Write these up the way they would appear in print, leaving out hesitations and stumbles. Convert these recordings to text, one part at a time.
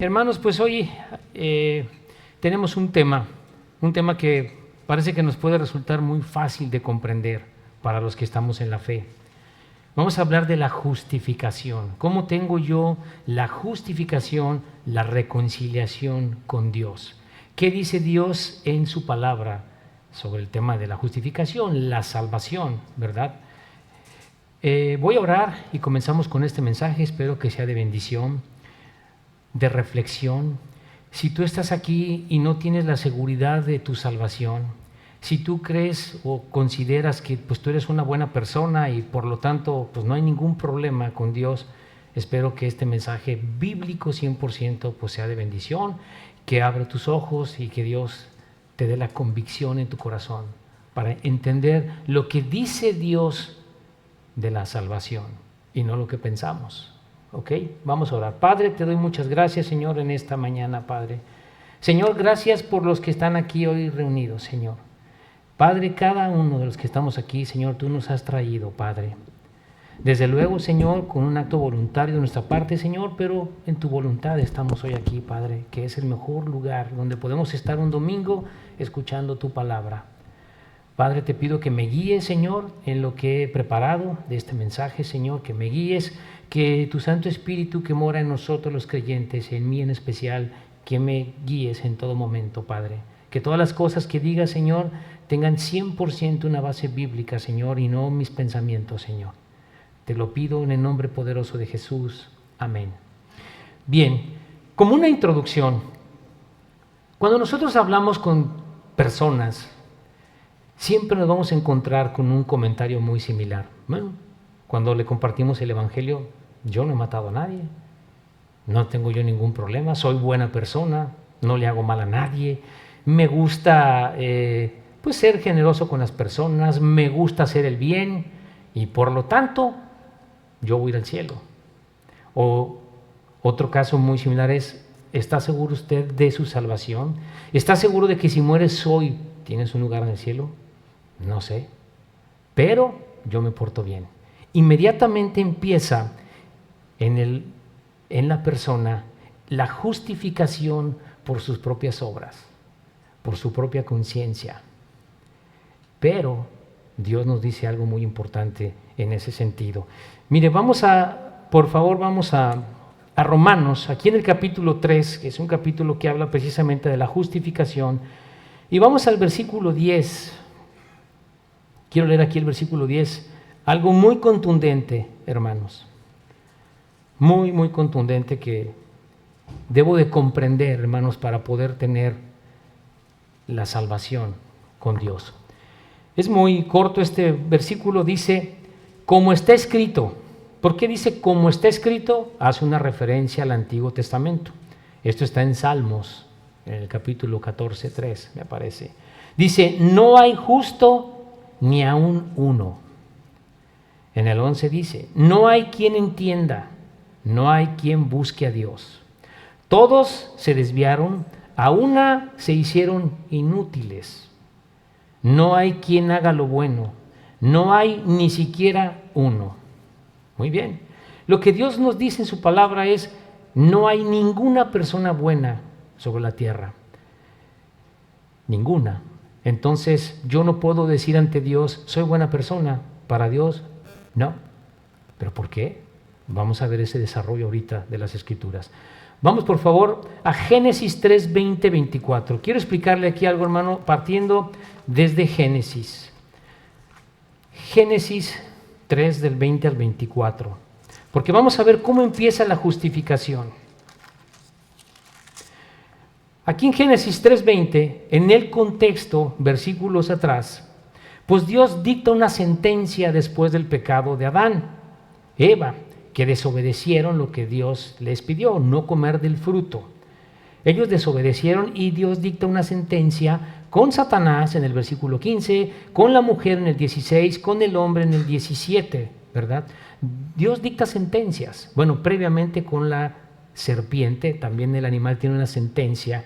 Hermanos, pues hoy tenemos un tema que parece que nos puede resultar muy fácil de comprender para los que estamos en la fe. Vamos a hablar de la justificación. ¿Cómo tengo yo la justificación, la reconciliación con Dios? ¿Qué dice Dios en su palabra sobre el tema de la justificación, la salvación, verdad? Voy a orar y comenzamos con este mensaje. Espero que sea de bendición, de reflexión. Si tú estás aquí y no tienes la seguridad de tu salvación, si tú crees o consideras que pues tú eres una buena persona y por lo tanto pues no hay ningún problema con Dios, espero que este mensaje bíblico 100% pues sea de bendición, que abra tus ojos y que Dios te dé la convicción en tu corazón para entender lo que dice Dios de la salvación y no lo que pensamos. ¿Ok? Vamos a orar. Padre, te doy muchas gracias, Señor, en esta mañana, Padre. Señor, gracias por los que están aquí hoy reunidos, Señor. Padre, cada uno de los que estamos aquí, Señor, tú nos has traído, Padre. Desde luego, Señor, con un acto voluntario de nuestra parte, Señor, pero en tu voluntad estamos hoy aquí, Padre, que es el mejor lugar donde podemos estar un domingo escuchando tu palabra. Padre, te pido que me guíes, Señor, en lo que he preparado de este mensaje, Señor, que me guíes, que tu Santo Espíritu que mora en nosotros los creyentes, en mí en especial, que me guíes en todo momento, Padre. Que todas las cosas que digas, Señor, tengan 100% una base bíblica, Señor, y no mis pensamientos, Señor. Te lo pido en el nombre poderoso de Jesús. Amén. Bien, como una introducción, cuando nosotros hablamos con personas, siempre nos vamos a encontrar con un comentario muy similar. Bueno, cuando le compartimos el Evangelio, yo no he matado a nadie, no tengo yo ningún problema, soy buena persona, no le hago mal a nadie, me gusta pues ser generoso con las personas, me gusta hacer el bien y por lo tanto yo voy a ir al cielo. O otro caso muy similar es, ¿está seguro usted de su salvación? ¿Está seguro de que si mueres hoy tienes un lugar en el cielo? No sé, pero yo me porto bien. Inmediatamente empieza en la persona la justificación por sus propias obras, por su propia conciencia. Pero Dios nos dice algo muy importante en ese sentido. Mire, por favor, vamos a Romanos, aquí en el capítulo 3, que es un capítulo que habla precisamente de la justificación, y vamos al versículo 10. Quiero leer aquí el versículo 10, algo muy contundente, hermanos, muy, muy contundente que debo de comprender, hermanos, para poder tener la salvación con Dios. Es muy corto este versículo, dice, como está escrito. ¿Por qué dice como está escrito? Hace una referencia al Antiguo Testamento. Esto está en Salmos, en el capítulo 14:3, me parece. Dice, no hay justo ni aún uno. En el 11 dice, no hay quien entienda, no hay quien busque a Dios. Todos se desviaron, a una se hicieron inútiles. No hay quien haga lo bueno, no hay ni siquiera uno. Muy bien. Lo que Dios nos dice en su palabra es, no hay ninguna persona buena sobre la tierra. Ninguna. Entonces yo no puedo decir ante Dios, soy buena persona. Para Dios, no. ¿Pero por qué? Vamos a ver ese desarrollo ahorita de las Escrituras. Vamos por favor a Génesis 3, 20, 24. Quiero explicarle aquí algo, hermano, partiendo desde Génesis. Génesis 3 del 20 al 24. Porque vamos a ver cómo empieza la justificación. Aquí en Génesis 3:20, en el contexto, versículos atrás, pues Dios dicta una sentencia después del pecado de Adán, Eva, que desobedecieron lo que Dios les pidió, no comer del fruto. Ellos desobedecieron y Dios dicta una sentencia con Satanás en el versículo 15, con la mujer en el 16, con el hombre en el 17, ¿verdad? Dios dicta sentencias. Bueno, previamente con la serpiente, también el animal tiene una sentencia,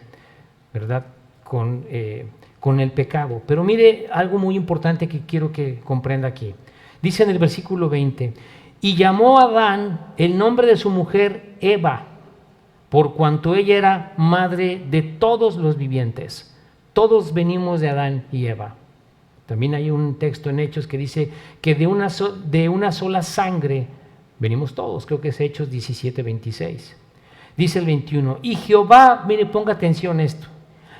¿verdad? Con el pecado. Pero mire algo muy importante que quiero que comprenda aquí. Dice en el versículo 20, y llamó a Adán el nombre de su mujer Eva, por cuanto ella era madre de todos los vivientes. Todos venimos de Adán y Eva. También hay un texto en Hechos que dice que de una sola sangre venimos todos, creo que es Hechos 17:26. Dice el 21, y Jehová, mire, ponga atención a esto,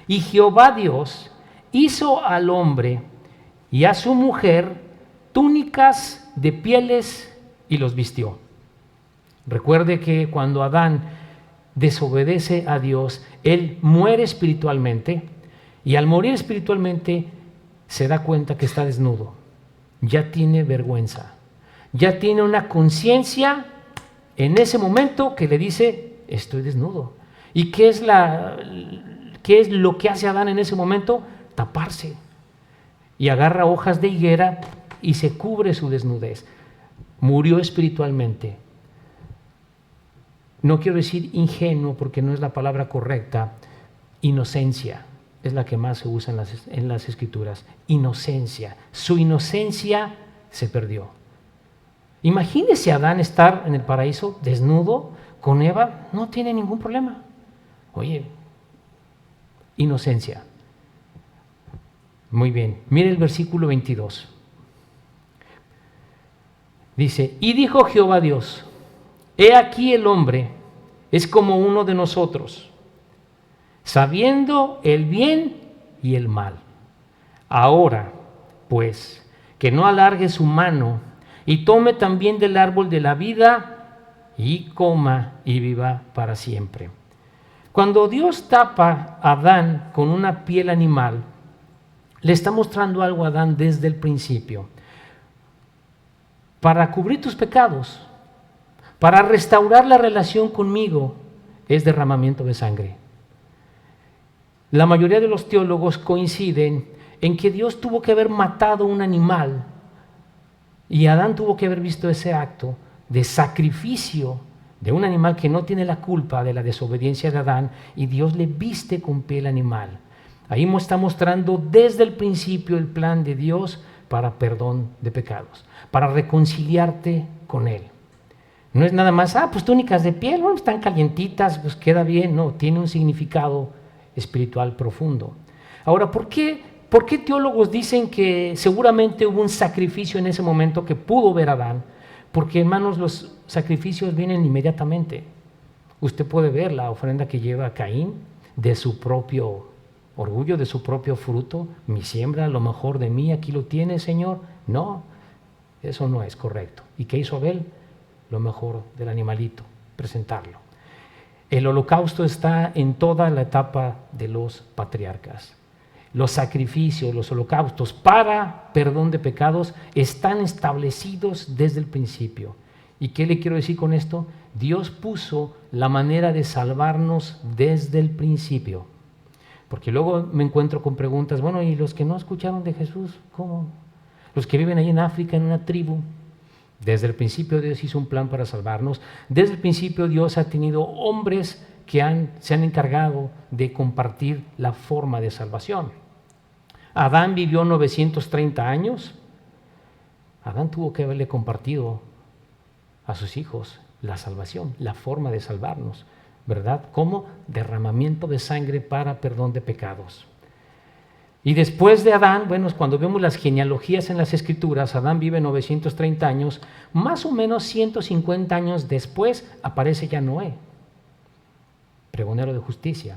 y Jehová Dios hizo al hombre y a su mujer túnicas de pieles y los vistió. Recuerde que cuando Adán desobedece a Dios, él muere espiritualmente, y al morir espiritualmente se da cuenta que está desnudo, ya tiene vergüenza, ya tiene una conciencia en ese momento que le dice, estoy desnudo. ¿Y qué es lo que hace Adán en ese momento? Taparse. Y agarra hojas de higuera y se cubre su desnudez. Murió espiritualmente. No quiero decir ingenuo porque no es la palabra correcta. Inocencia es la que más se usa en las Escrituras. Inocencia. Su inocencia se perdió. Imagínese a Adán estar en el paraíso desnudo con Eva, no tiene ningún problema. Oye, inocencia. Muy bien, mire el versículo 22. Dice, y dijo Jehová Dios, he aquí el hombre es como uno de nosotros, sabiendo el bien y el mal. Ahora, pues, que no alargue su mano y tome también del árbol de la vida y coma y viva para siempre. Cuando Dios tapa a Adán con una piel animal, le está mostrando algo a Adán desde el principio. Para cubrir tus pecados, para restaurar la relación conmigo, es derramamiento de sangre. La mayoría de los teólogos coinciden en que Dios tuvo que haber matado un animal y Adán tuvo que haber visto ese acto de sacrificio de un animal que no tiene la culpa de la desobediencia de Adán, y Dios le viste con piel animal. Ahí está mostrando desde el principio el plan de Dios para perdón de pecados, para reconciliarte con Él. No es nada más, pues túnicas de piel, bueno, están calientitas, pues queda bien. No, tiene un significado espiritual profundo. Ahora, ¿por qué teólogos dicen que seguramente hubo un sacrificio en ese momento que pudo ver Adán? Porque, hermanos, los sacrificios vienen inmediatamente. Usted puede ver la ofrenda que lleva Caín de su propio orgullo, de su propio fruto. Mi siembra, lo mejor de mí, aquí lo tiene, Señor. No, eso no es correcto. ¿Y qué hizo Abel? Lo mejor del animalito, presentarlo. El holocausto está en toda la etapa de los patriarcas. Los sacrificios, los holocaustos para perdón de pecados están establecidos desde el principio. ¿Y qué le quiero decir con esto? Dios puso la manera de salvarnos desde el principio. Porque luego me encuentro con preguntas, bueno, ¿y los que no escucharon de Jesús? ¿Cómo? Los que viven ahí en África, en una tribu. Desde el principio Dios hizo un plan para salvarnos. Desde el principio Dios ha tenido hombres que se han encargado de compartir la forma de salvación. Adán vivió 930 años. Adán tuvo que haberle compartido a sus hijos la salvación, la forma de salvarnos, ¿verdad? Como derramamiento de sangre para perdón de pecados. Y después de Adán, bueno, cuando vemos las genealogías en las Escrituras, Adán vive 930 años, más o menos 150 años después aparece ya Noé, pregonero de justicia.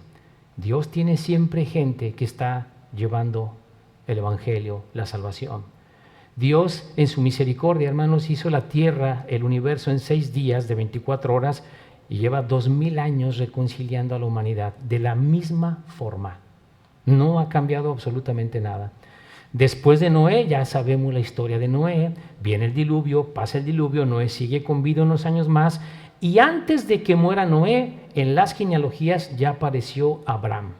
Dios tiene siempre gente que está llevando el evangelio, la salvación. Dios en su misericordia, hermanos, hizo la tierra, el universo en 6 días de 24 horas y lleva 2000 años reconciliando a la humanidad de la misma forma. No ha cambiado absolutamente nada. Después de Noé, ya sabemos la historia de Noé, viene el diluvio, pasa el diluvio, Noé sigue con vida unos años más, y antes de que muera Noé, en las genealogías ya apareció Abraham.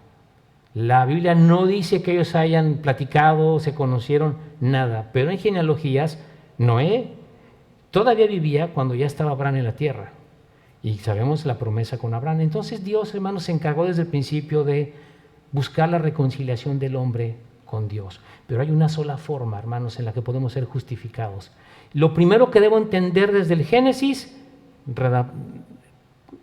La Biblia no dice que ellos hayan platicado, se conocieron, nada, pero en genealogías Noé todavía vivía cuando ya estaba Abraham en la tierra, y sabemos la promesa con Abraham. Entonces Dios, hermanos, se encargó desde el principio de buscar la reconciliación del hombre con Dios. Pero hay una sola forma, hermanos, en la que podemos ser justificados. Lo primero que debo entender desde el Génesis,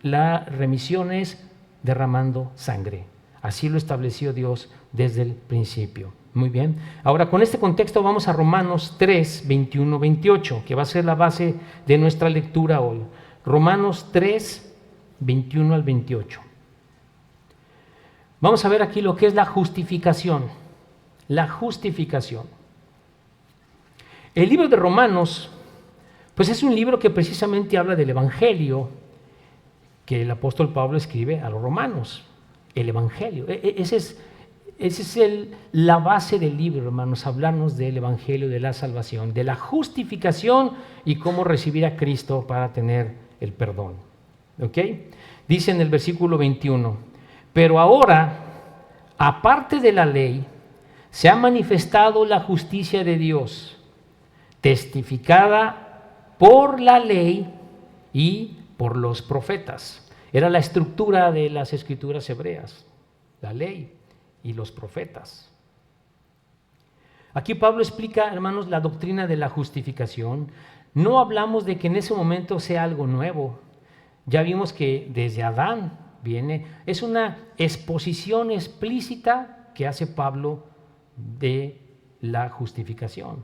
la remisión es derramando sangre. Así lo estableció Dios desde el principio. Muy bien. Ahora, con este contexto vamos a Romanos 3, 21, 28, que va a ser la base de nuestra lectura hoy. Romanos 3, 21 al 28. Vamos a ver aquí lo que es la justificación. La justificación. El libro de Romanos, pues es un libro que precisamente habla del Evangelio que el apóstol Pablo escribe a los romanos. El Evangelio. Esa es la base del libro, hermanos, hablarnos del Evangelio, de la salvación, de la justificación y cómo recibir a Cristo para tener el perdón. ¿Ok? Dice en el versículo 21, pero ahora, aparte de la ley, se ha manifestado la justicia de Dios, testificada por la ley y por los profetas. Era la estructura de las escrituras hebreas, la ley y los profetas. Aquí Pablo explica, hermanos, la doctrina de la justificación. No hablamos de que en ese momento sea algo nuevo. Ya vimos que desde Adán viene, es una exposición explícita que hace Pablo de la justificación.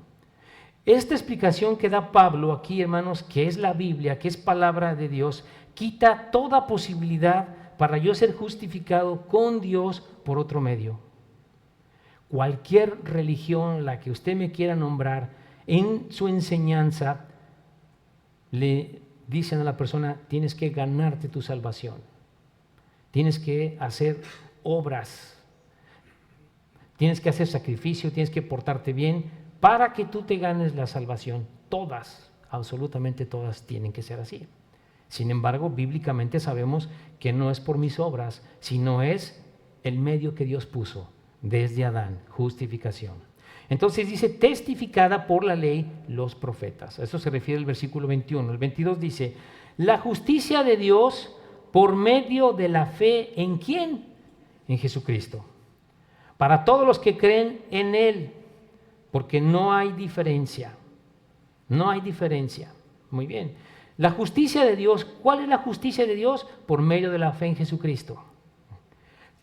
Esta explicación que da Pablo aquí, hermanos, que es la Biblia, que es palabra de Dios, quita toda posibilidad para yo ser justificado con Dios por otro medio. Cualquier religión, la que usted me quiera nombrar, en su enseñanza le dicen a la persona, tienes que ganarte tu salvación, tienes que hacer obras, tienes que hacer sacrificio, tienes que portarte bien para que tú te ganes la salvación. Todas, absolutamente todas tienen que ser así. Sin embargo, bíblicamente sabemos que no es por mis obras, sino es el medio que Dios puso desde Adán, justificación. Entonces dice, testificada por la ley, los profetas. A eso se refiere el versículo 21. El 22 dice, la justicia de Dios por medio de la fe, ¿en quién? En Jesucristo. Para todos los que creen en Él, porque no hay diferencia. No hay diferencia. Muy bien. La justicia de Dios, ¿cuál es la justicia de Dios? Por medio de la fe en Jesucristo.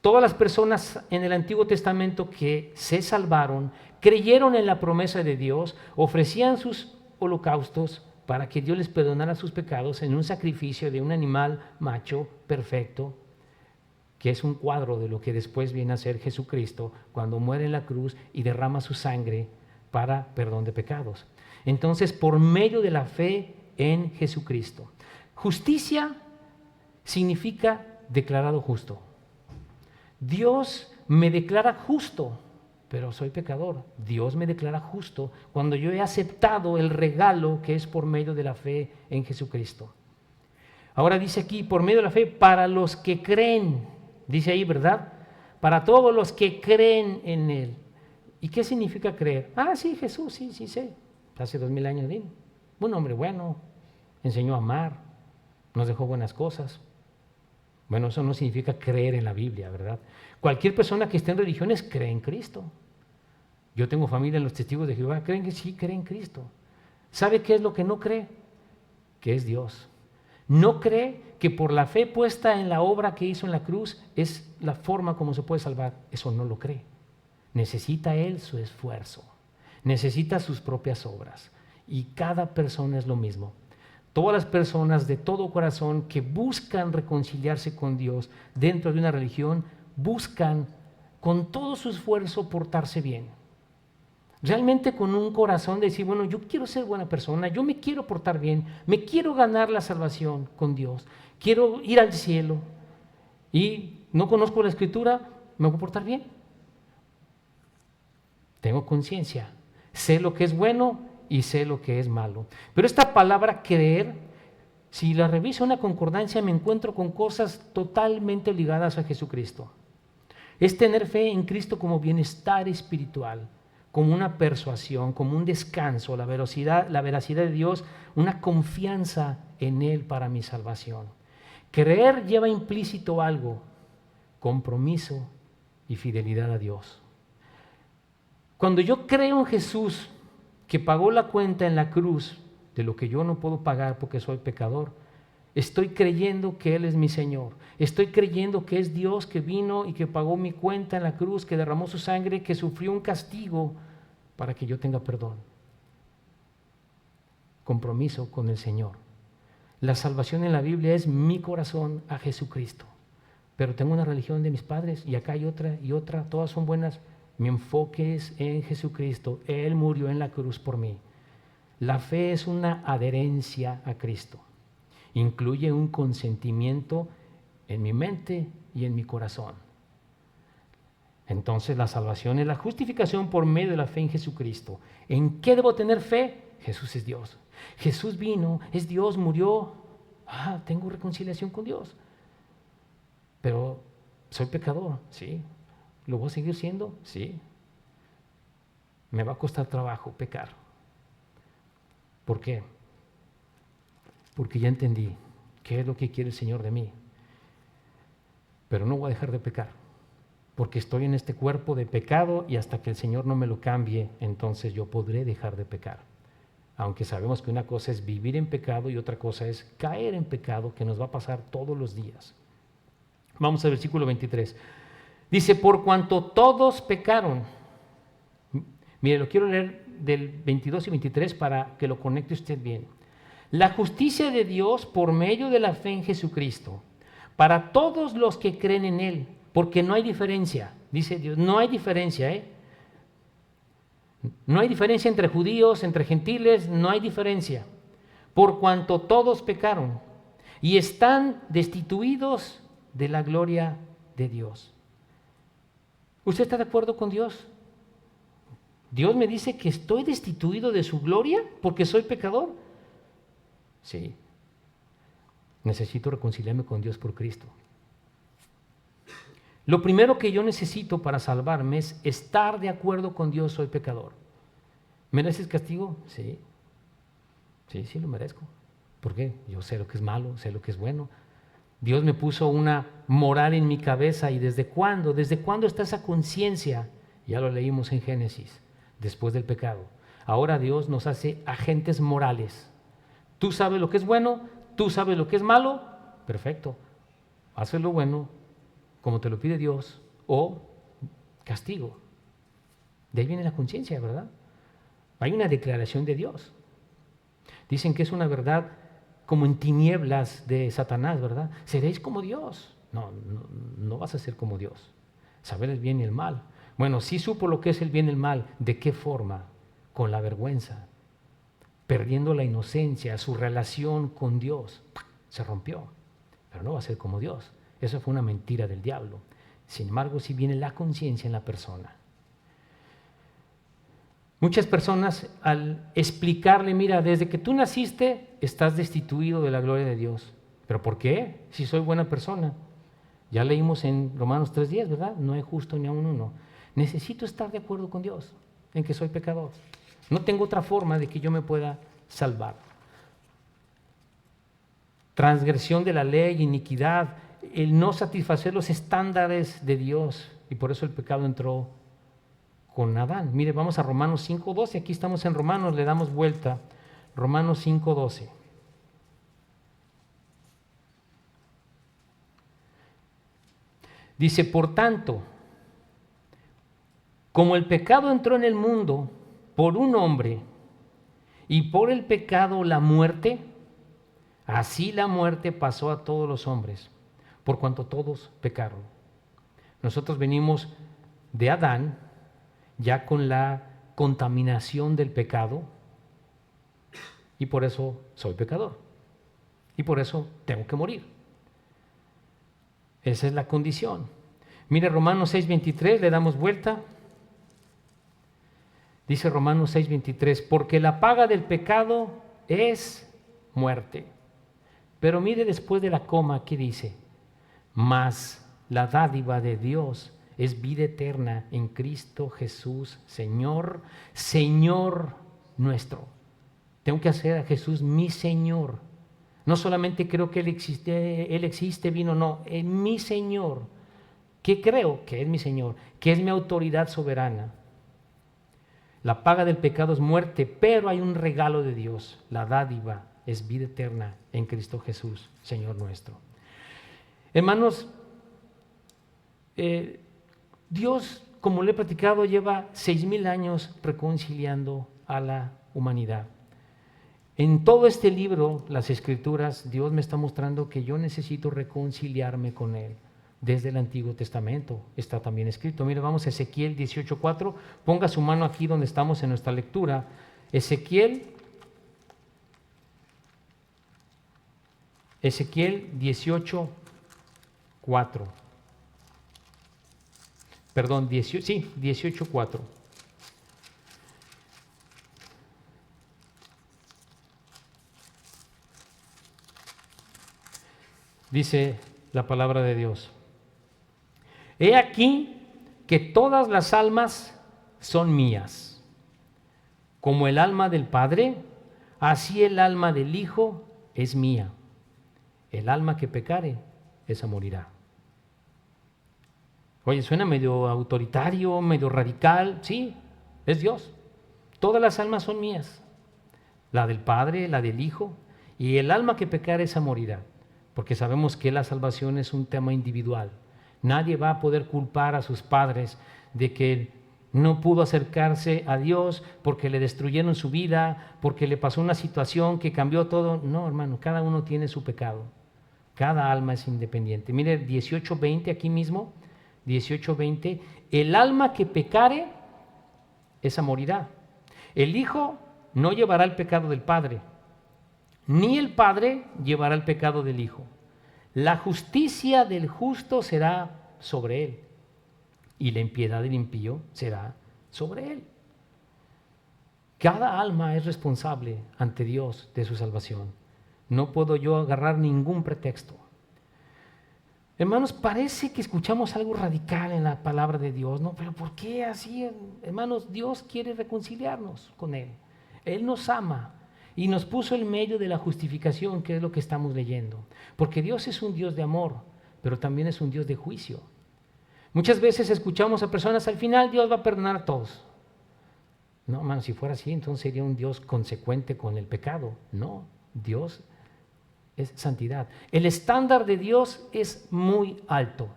Todas las personas en el Antiguo Testamento que se salvaron, creyeron en la promesa de Dios, ofrecían sus holocaustos para que Dios les perdonara sus pecados en un sacrificio de un animal macho perfecto, que es un cuadro de lo que después viene a ser Jesucristo cuando muere en la cruz y derrama su sangre para perdón de pecados. Entonces, por medio de la fe en Jesucristo. Justicia significa declarado justo. Dios me declara justo, pero soy pecador. Dios me declara justo cuando yo he aceptado el regalo que es por medio de la fe en Jesucristo. Ahora dice aquí, por medio de la fe, para los que creen, dice ahí, ¿verdad? Para todos los que creen en Él. ¿Y qué significa creer? Ah, sí, Jesús, sí sé. Hace 2000 años vino. Un hombre bueno, enseñó a amar, nos dejó buenas cosas. Bueno, eso no significa creer en la Biblia, ¿verdad? Cualquier persona que esté en religiones cree en Cristo. Yo tengo familia en los testigos de Jehová, creen que sí, creen en Cristo. ¿Sabe qué es lo que no cree? Que es Dios. No cree que por la fe puesta en la obra que hizo en la cruz es la forma como se puede salvar. Eso no lo cree. Necesita él su esfuerzo, necesita sus propias obras. Y cada persona es lo mismo. Todas las personas de todo corazón que buscan reconciliarse con Dios dentro de una religión, buscan con todo su esfuerzo portarse bien. Realmente con un corazón de decir, bueno, yo quiero ser buena persona, yo me quiero portar bien, me quiero ganar la salvación con Dios, quiero ir al cielo y no conozco la Escritura, me voy a portar bien. Tengo conciencia, sé lo que es bueno y sé lo que es malo. Pero esta palabra creer, si la reviso en una concordancia, me encuentro con cosas totalmente ligadas a Jesucristo. Es tener fe en Cristo como bienestar espiritual, como una persuasión, como un descanso, la veracidad de Dios, una confianza en Él para mi salvación. Creer lleva implícito algo, compromiso y fidelidad a Dios. Cuando yo creo en Jesús, que pagó la cuenta en la cruz de lo que yo no puedo pagar porque soy pecador, Estoy creyendo que Él es mi Señor. Estoy creyendo que es Dios que vino y que pagó mi cuenta en la cruz, que derramó su sangre, que sufrió un castigo para que yo tenga perdón. Compromiso con el Señor. La salvación en la Biblia es mi corazón a Jesucristo. Pero tengo una religión de mis padres y acá hay otra y otra, todas son buenas. Mi enfoque es en Jesucristo. Él murió en la cruz por mí. La fe es una adherencia a Cristo. Incluye un consentimiento en mi mente y en mi corazón. Entonces la salvación es la justificación por medio de la fe en Jesucristo. ¿En qué debo tener fe? Jesús es Dios. Jesús vino, es Dios, murió. Tengo reconciliación con Dios. Pero soy pecador, sí. ¿Lo voy a seguir siendo? Sí. Me va a costar trabajo pecar. ¿Por qué? Porque ya entendí qué es lo que quiere el Señor de mí. Pero no voy a dejar de pecar, porque estoy en este cuerpo de pecado y hasta que el Señor no me lo cambie, entonces yo podré dejar de pecar. Aunque sabemos que una cosa es vivir en pecado y otra cosa es caer en pecado, que nos va a pasar todos los días. Vamos al versículo 23. Dice, por cuanto todos pecaron. Mire, lo quiero leer del 22 y 23 para que lo conecte usted bien. La justicia de Dios por medio de la fe en Jesucristo, para todos los que creen en Él, porque no hay diferencia, dice Dios, no hay diferencia, No hay diferencia entre judíos, entre gentiles, no hay diferencia. Por cuanto todos pecaron y están destituidos de la gloria de Dios. ¿Usted está de acuerdo con Dios? Dios me dice que estoy destituido de su gloria porque soy pecador. Sí. Necesito reconciliarme con Dios por Cristo. Lo primero que yo necesito para salvarme es estar de acuerdo con Dios, soy pecador. ¿Mereces castigo? Sí. Sí, lo merezco. ¿Por qué? Yo sé lo que es malo, sé lo que es bueno. Dios me puso una moral en mi cabeza. ¿Y desde cuándo? ¿Desde cuándo está esa conciencia? Ya lo leímos en Génesis, después del pecado. Ahora Dios nos hace agentes morales. Tú sabes lo que es bueno, tú sabes lo que es malo, perfecto. Haces lo bueno como te lo pide Dios o castigo. De ahí viene la conciencia, ¿verdad? Hay una declaración de Dios. Dicen que es una verdad como en tinieblas de Satanás, ¿verdad? Seréis como Dios. No vas a ser como Dios. Saber el bien y el mal. Bueno, sí supo lo que es el bien y el mal. ¿De qué forma? Con la vergüenza. Perdiendo la inocencia, su relación con Dios. Se rompió. Pero no va a ser como Dios. Eso fue una mentira del diablo. Sin embargo, sí viene la conciencia en la persona. Muchas personas al explicarle, mira, desde que tú naciste estás destituido de la gloria de Dios. ¿Pero por qué? Si soy buena persona. Ya leímos en Romanos 3:10, ¿verdad? No hay justo ni aun uno. Necesito estar de acuerdo con Dios en que soy pecador. No tengo otra forma de que yo me pueda salvar. Transgresión de la ley, iniquidad, el no satisfacer los estándares de Dios. Y por eso el pecado entró con Adán. Mire, vamos a Romanos 5:12. Aquí estamos en Romanos, le damos vuelta. Romanos 5:12. Dice, por tanto, como el pecado entró en el mundo por un hombre y por el pecado la muerte, así la muerte pasó a todos los hombres, por cuanto todos pecaron. Nosotros venimos de Adán, ya con la contaminación del pecado, y por eso soy pecador, y por eso tengo que morir. Esa es la condición. Mire Romanos 6:23, le damos vuelta. Dice Romanos 6:23, porque la paga del pecado es muerte. Pero mire después de la coma, ¿qué dice? Mas la dádiva de Dios es vida eterna en Cristo Jesús, Señor nuestro. Tengo que hacer a Jesús mi Señor. No solamente creo que Él existe, vino, no, es mi Señor. ¿Qué creo? Que es mi Señor, que es mi autoridad soberana. La paga del pecado es muerte, pero hay un regalo de Dios, la dádiva es vida eterna en Cristo Jesús, Señor nuestro. Hermanos, Dios, como le he platicado, lleva 6,000 años reconciliando a la humanidad. En todo este libro, las Escrituras, Dios me está mostrando que yo necesito reconciliarme con Él. Desde el Antiguo Testamento está también escrito. Mire, vamos a Ezequiel 18:4. Ponga su mano aquí donde estamos en nuestra lectura. Ezequiel 18:4. Perdón, 18:4. Dice la palabra de Dios: He aquí que todas las almas son mías. Como el alma del Padre, así el alma del Hijo es mía. El alma que pecare, esa morirá. Oye, suena medio autoritario, medio radical. Sí, es Dios. Todas las almas son mías. La del Padre, la del Hijo. Y el alma que pecare, esa morirá. Porque sabemos que la salvación es un tema individual. Nadie va a poder culpar a sus padres de que no pudo acercarse a Dios porque le destruyeron su vida, porque le pasó una situación que cambió todo. No, hermano, cada uno tiene su pecado. Cada alma es independiente. Mire, 18:20 aquí mismo, 18:20, el alma que pecare, esa morirá. El Hijo no llevará el pecado del Padre, ni el Padre llevará el pecado del Hijo. La justicia del justo será sobre él, y la impiedad del impío será sobre él. Cada alma es responsable ante Dios de su salvación. No puedo yo agarrar ningún pretexto. Hermanos, parece que escuchamos algo radical en la palabra de Dios, ¿no? Pero ¿por qué así? Hermanos, Dios quiere reconciliarnos con Él. Él nos ama y nos puso en medio de la justificación, que es lo que estamos leyendo. Porque Dios es un Dios de amor, pero también es un Dios de juicio. Muchas veces escuchamos a personas: al final Dios va a perdonar a todos. No, hermano, si fuera así, entonces sería un Dios consecuente con el pecado. No, Dios es santidad. El estándar de Dios es muy alto.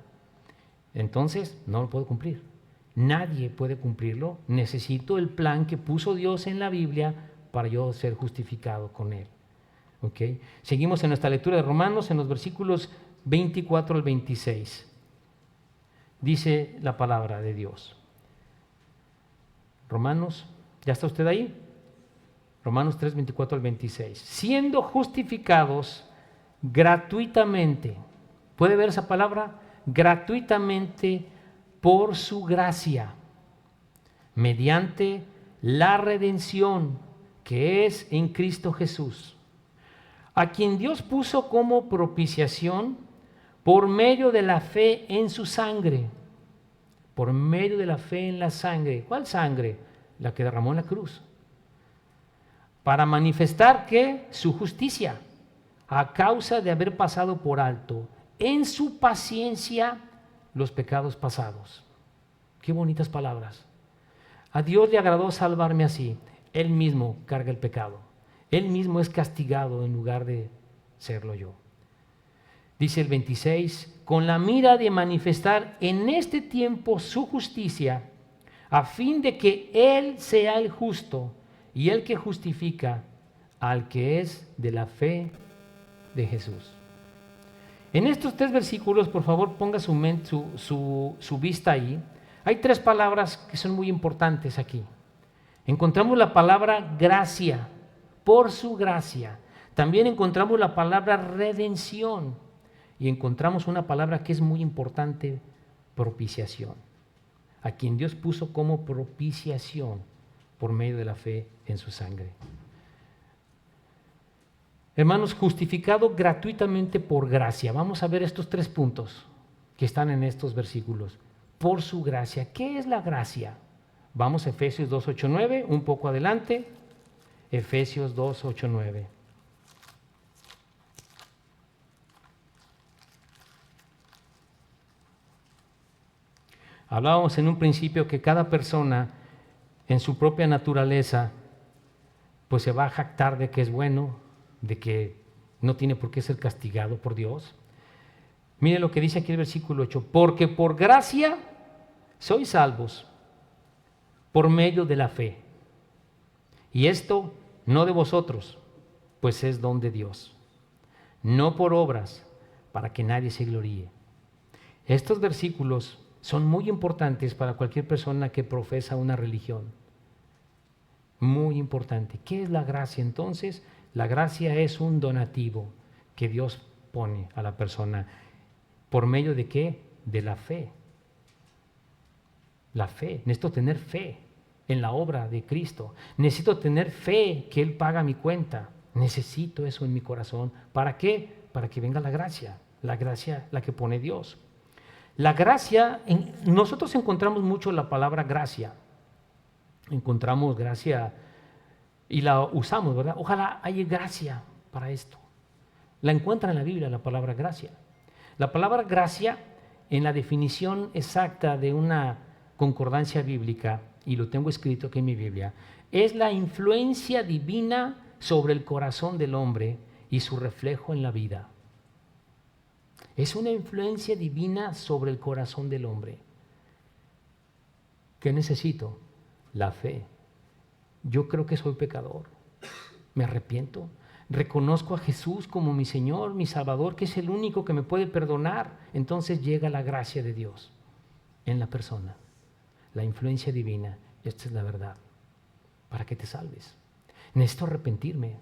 Entonces, no lo puedo cumplir. Nadie puede cumplirlo. Necesito el plan que puso Dios en la Biblia para yo ser justificado con Él. ¿Okay? Seguimos en nuestra lectura de Romanos en los versículos 24 al 26. Dice la palabra de Dios. Romanos, ¿ya está usted ahí? Romanos 3, 24 al 26. Siendo justificados gratuitamente. ¿Puede ver esa palabra? Gratuitamente por su gracia, mediante la redención que es en Cristo Jesús, a quien Dios puso como propiciación por medio de la fe en su sangre. Por medio de la fe en la sangre. ¿Cuál sangre? La que derramó en la cruz. Para manifestar que su justicia, a causa de haber pasado por alto en su paciencia los pecados pasados. Qué bonitas palabras. A Dios le agradó salvarme así. Él mismo carga el pecado. Él mismo es castigado en lugar de serlo yo. Dice el 26, con la mira de manifestar en este tiempo su justicia, a fin de que Él sea el justo y el que justifica al que es de la fe de Jesús. En estos 3 versículos, por favor, ponga su vista ahí. Hay 3 palabras que son muy importantes aquí. Encontramos la palabra gracia, por su gracia. También encontramos la palabra redención. Y encontramos una palabra que es muy importante: propiciación. A quien Dios puso como propiciación por medio de la fe en su sangre. Hermanos, justificado gratuitamente por gracia. Vamos a ver estos 3 puntos que están en estos versículos. Por su gracia. ¿Qué es la gracia? Vamos a Efesios 2, 8, 9, un poco adelante. Efesios 2, 8, 9. Hablábamos en un principio que cada persona en su propia naturaleza pues se va a jactar de que es bueno, de que no tiene por qué ser castigado por Dios. Mire lo que dice aquí el versículo 8, porque por gracia sois salvos por medio de la fe. Y esto no de vosotros, pues es don de Dios, no por obras, para que nadie se gloríe. Estos versículos son muy importantes para cualquier persona que profesa una religión. Muy importante. ¿Qué es la gracia entonces? La gracia es un donativo que Dios pone a la persona. ¿Por medio de qué? De la fe. La fe. Necesito tener fe en la obra de Cristo. Necesito tener fe que Él paga mi cuenta. Necesito eso en mi corazón. ¿Para qué? Para que venga la gracia la que pone Dios. La gracia, nosotros encontramos mucho la palabra gracia. Encontramos gracia y la usamos, ¿verdad? Ojalá haya gracia para esto. La encuentran en la Biblia, la palabra gracia. La palabra gracia, en la definición exacta de una concordancia bíblica, y lo tengo escrito aquí en mi Biblia, es la influencia divina sobre el corazón del hombre y su reflejo en la vida. Es una influencia divina sobre el corazón del hombre. ¿Qué necesito? La fe. Yo creo que soy pecador. Me arrepiento. Reconozco a Jesús como mi Señor, mi Salvador, que es el único que me puede perdonar. Entonces llega la gracia de Dios en la persona. La influencia divina. Esta es la verdad. Para que te salves. Necesito arrepentirme.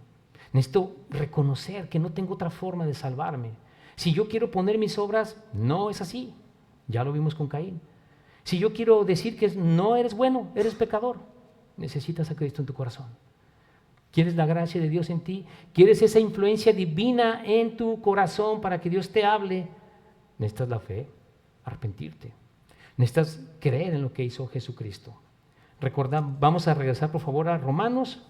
Necesito reconocer que no tengo otra forma de salvarme. Si yo quiero poner mis obras, no es así. Ya lo vimos con Caín. Si yo quiero decir que no eres bueno, eres pecador, necesitas a Cristo en tu corazón. ¿Quieres la gracia de Dios en ti? ¿Quieres esa influencia divina en tu corazón para que Dios te hable? Necesitas la fe, arrepentirte. Necesitas creer en lo que hizo Jesucristo. Recordad, vamos a regresar por favor a Romanos.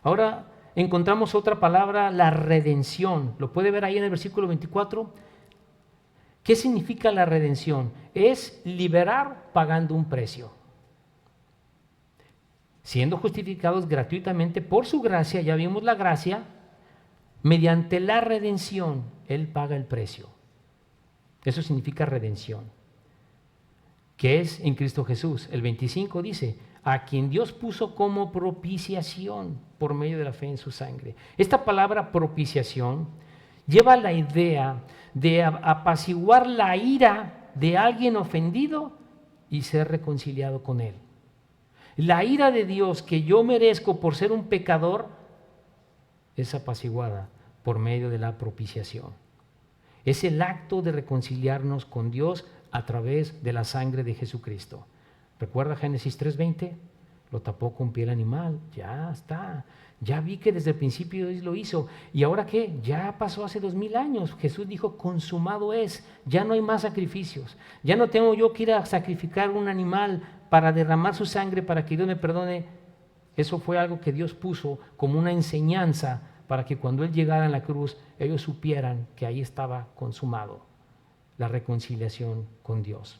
Ahora encontramos otra palabra, la redención. ¿Lo puede ver ahí en el versículo 24? ¿Qué significa la redención? Es liberar pagando un precio. Siendo justificados gratuitamente por su gracia, ya vimos la gracia, mediante la redención, Él paga el precio. Eso significa redención. ¿Qué es en Cristo Jesús? El 25 dice, a quien Dios puso como propiciación por medio de la fe en su sangre. Esta palabra propiciación lleva la idea de apaciguar la ira de alguien ofendido y ser reconciliado con él. La ira de Dios que yo merezco por ser un pecador es apaciguada por medio de la propiciación. Es el acto de reconciliarnos con Dios a través de la sangre de Jesucristo. ¿Recuerda Génesis 3:20? Lo tapó con piel animal, ya está. Ya vi que desde el principio Dios lo hizo. ¿Y ahora qué? Ya pasó hace 2000 años. Jesús dijo, consumado es. Ya no hay más sacrificios. Ya no tengo yo que ir a sacrificar un animal para derramar su sangre para que Dios me perdone. Eso fue algo que Dios puso como una enseñanza para que cuando Él llegara a la cruz, ellos supieran que ahí estaba consumado la reconciliación con Dios.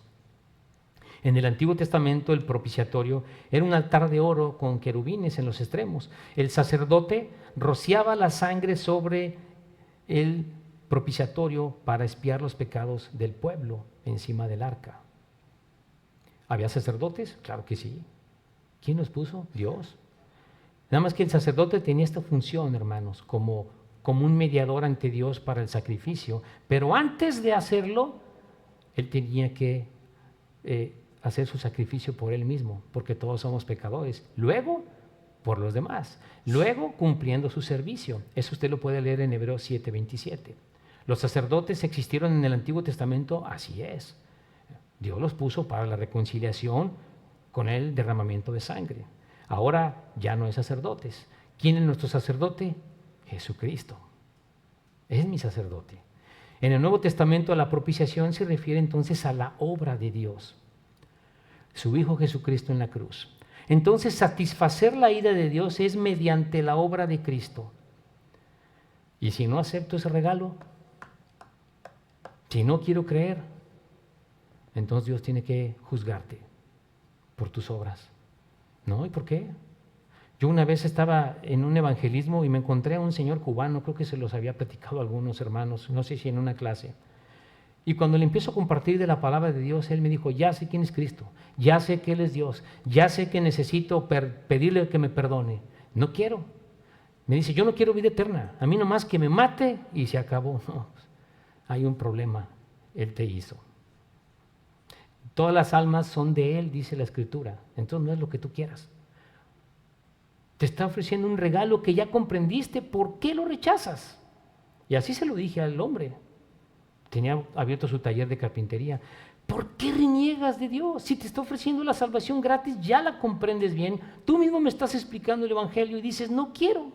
En el Antiguo Testamento el propiciatorio era un altar de oro con querubines en los extremos. El sacerdote rociaba la sangre sobre el propiciatorio para expiar los pecados del pueblo encima del arca. ¿Había sacerdotes? Claro que sí. ¿Quién los puso? Dios. Nada más que el sacerdote tenía esta función, hermanos, como un mediador ante Dios para el sacrificio. Pero antes de hacerlo, él tenía que hacer su sacrificio por él mismo, porque todos somos pecadores. Luego, por los demás. Luego, cumpliendo su servicio. Eso usted lo puede leer en Hebreos 7:27. ¿Los sacerdotes existieron en el Antiguo Testamento? Así es. Dios los puso para la reconciliación con el derramamiento de sangre. Ahora ya no hay sacerdotes. ¿Quién es nuestro sacerdote? Jesucristo. Es mi sacerdote. En el Nuevo Testamento la propiciación se refiere entonces a la obra de Dios. Su Hijo Jesucristo en la cruz. Entonces satisfacer la ira de Dios es mediante la obra de Cristo. Y si no acepto ese regalo, si no quiero creer, entonces Dios tiene que juzgarte por tus obras. ¿No? ¿Y por qué? Yo una vez estaba en un evangelismo y me encontré a un señor cubano, creo que se los había platicado a algunos hermanos, no sé si en una clase. Y cuando le empiezo a compartir de la palabra de Dios, él me dijo, ya sé quién es Cristo, ya sé que Él es Dios, ya sé que necesito pedirle que me perdone. No quiero. Me dice, yo no quiero vida eterna, a mí nomás que me mate y se acabó. No, hay un problema, Él te hizo. Todas las almas son de Él, dice la Escritura, entonces no es lo que tú quieras. Te está ofreciendo un regalo que ya comprendiste, ¿por qué lo rechazas? Y así se lo dije al hombre. Tenía abierto su taller de carpintería. ¿Por qué reniegas de Dios? Si te está ofreciendo la salvación gratis, ya la comprendes bien. Tú mismo me estás explicando el Evangelio y dices, no quiero.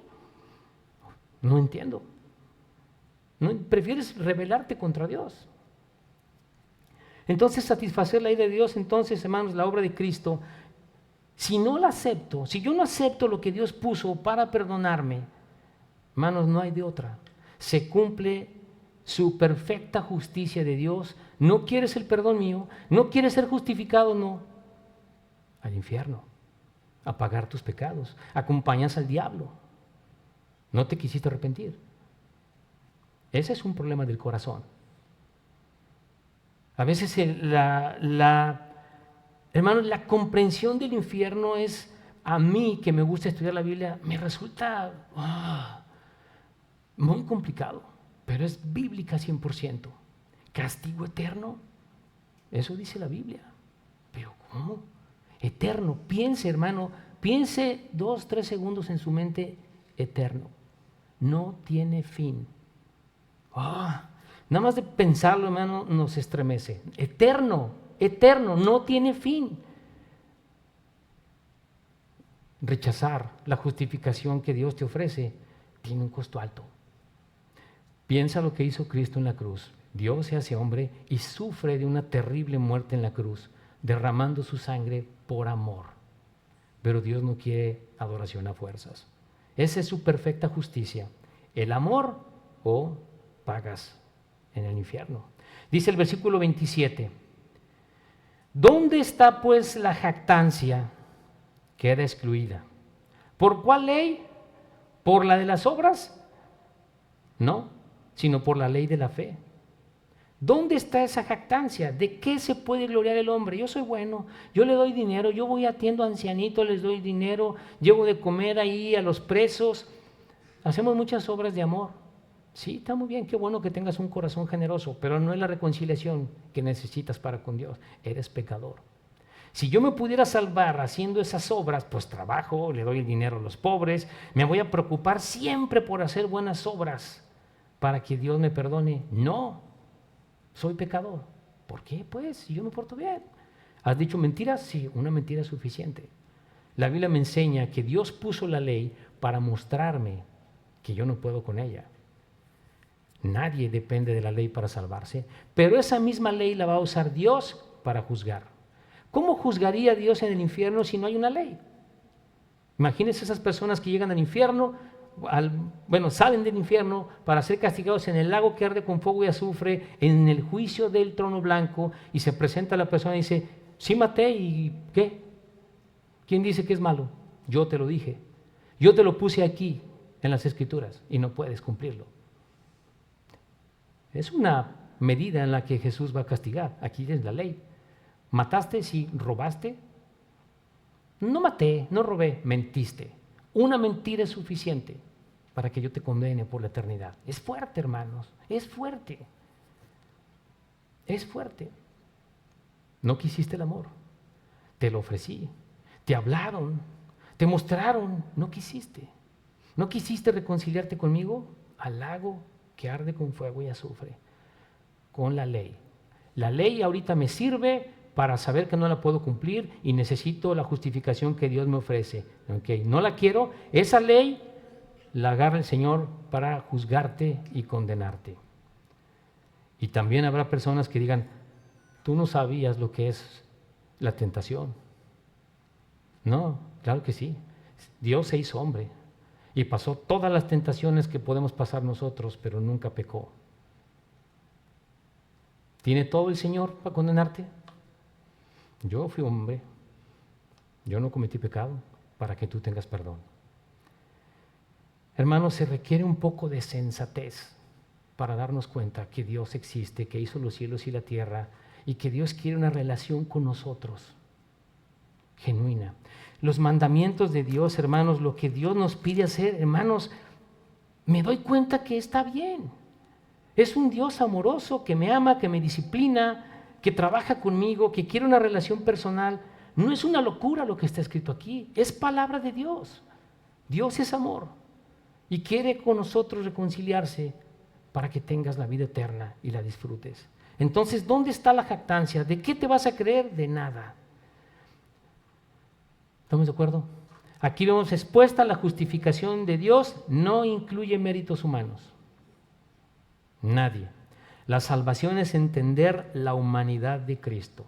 No entiendo. No, prefieres rebelarte contra Dios. Entonces, satisfacer la ira de Dios, entonces, hermanos, la obra de Cristo, si no la acepto, si yo no acepto lo que Dios puso para perdonarme, hermanos, no hay de otra. Se cumple su perfecta justicia de Dios. No quieres el perdón mío, no quieres ser justificado, no. Al infierno, a pagar tus pecados. Acompañas al diablo. No te quisiste arrepentir. Ese es un problema del corazón. A veces hermanos, la comprensión del infierno es, a mí que me gusta estudiar la Biblia, me resulta muy complicado, pero es bíblica 100%. Castigo eterno, eso dice la Biblia. Pero ¿cómo? Eterno. Piense, hermano, piense 2, 3 segundos en su mente, eterno. No tiene fin. Nada más de pensarlo, hermano, nos estremece. Eterno, eterno, no tiene fin. Rechazar la justificación que Dios te ofrece tiene un costo alto. Piensa lo que hizo Cristo en la cruz. Dios se hace hombre y sufre de una terrible muerte en la cruz, derramando su sangre por amor. Pero Dios no quiere adoración a fuerzas. Esa es su perfecta justicia. El amor o pagas en el infierno. Dice el versículo 27. ¿Dónde está pues la jactancia? Queda excluida. ¿Por cuál ley? ¿Por la de las obras? No, sino por la ley de la fe. ¿Dónde está esa jactancia? ¿De qué se puede gloriar el hombre? Yo soy bueno, yo le doy dinero, yo voy atiendo a ancianitos, les doy dinero, llevo de comer ahí a los presos. Hacemos muchas obras de amor. Sí, está muy bien, qué bueno que tengas un corazón generoso, pero no es la reconciliación que necesitas para con Dios. Eres pecador. Si yo me pudiera salvar haciendo esas obras, pues trabajo, le doy el dinero a los pobres, me voy a preocupar siempre por hacer buenas obras para que Dios me perdone. No, soy pecador. ¿Por qué? Pues, si yo me porto bien. ¿Has dicho mentiras? Sí, una mentira es suficiente. La Biblia me enseña que Dios puso la ley para mostrarme que yo no puedo con ella. Nadie depende de la ley para salvarse, pero esa misma ley la va a usar Dios para juzgar. ¿Cómo juzgaría Dios en el infierno si no hay una ley? Imagínense esas personas que llegan al infierno, salen del infierno para ser castigados en el lago que arde con fuego y azufre, en el juicio del trono blanco, y se presenta la persona y dice, sí maté, ¿y qué? ¿Quién dice que es malo? Yo te lo dije. Yo te lo puse aquí en las Escrituras y no puedes cumplirlo. Es una medida en la que Jesús va a castigar. Aquí es la ley. ¿Mataste si robaste? No maté, no robé, mentiste. Una mentira es suficiente para que yo te condene por la eternidad. Es fuerte, hermanos, es fuerte. Es fuerte. No quisiste el amor, te lo ofrecí, te hablaron, te mostraron, no quisiste. ¿No quisiste reconciliarte conmigo? Al lago que arde con fuego y azufre, con la ley. La ley ahorita me sirve para saber que no la puedo cumplir y necesito la justificación que Dios me ofrece. Okay, no la quiero, esa ley la agarra el Señor para juzgarte y condenarte. Y también habrá personas que digan, tú no sabías lo que es la tentación. No, claro que sí. Dios se hizo hombre y pasó todas las tentaciones que podemos pasar nosotros, pero nunca pecó. ¿Tiene todo el Señor para condenarte? Yo fui hombre, yo no cometí pecado para que tú tengas perdón. Hermanos, se requiere un poco de sensatez para darnos cuenta que Dios existe, que hizo los cielos y la tierra y que Dios quiere una relación con nosotros, genuina. Los mandamientos de Dios, hermanos, lo que Dios nos pide hacer, hermanos, me doy cuenta que está bien. Es un Dios amoroso que me ama, que me disciplina, que trabaja conmigo, que quiere una relación personal. No es una locura lo que está escrito aquí, es palabra de Dios. Dios es amor y quiere con nosotros reconciliarse para que tengas la vida eterna y la disfrutes. Entonces, ¿dónde está la jactancia? ¿De qué te vas a creer? De nada. ¿Estamos de acuerdo? Aquí vemos expuesta la justificación de Dios, no incluye méritos humanos. Nadie. La salvación es entender la humanidad de Cristo.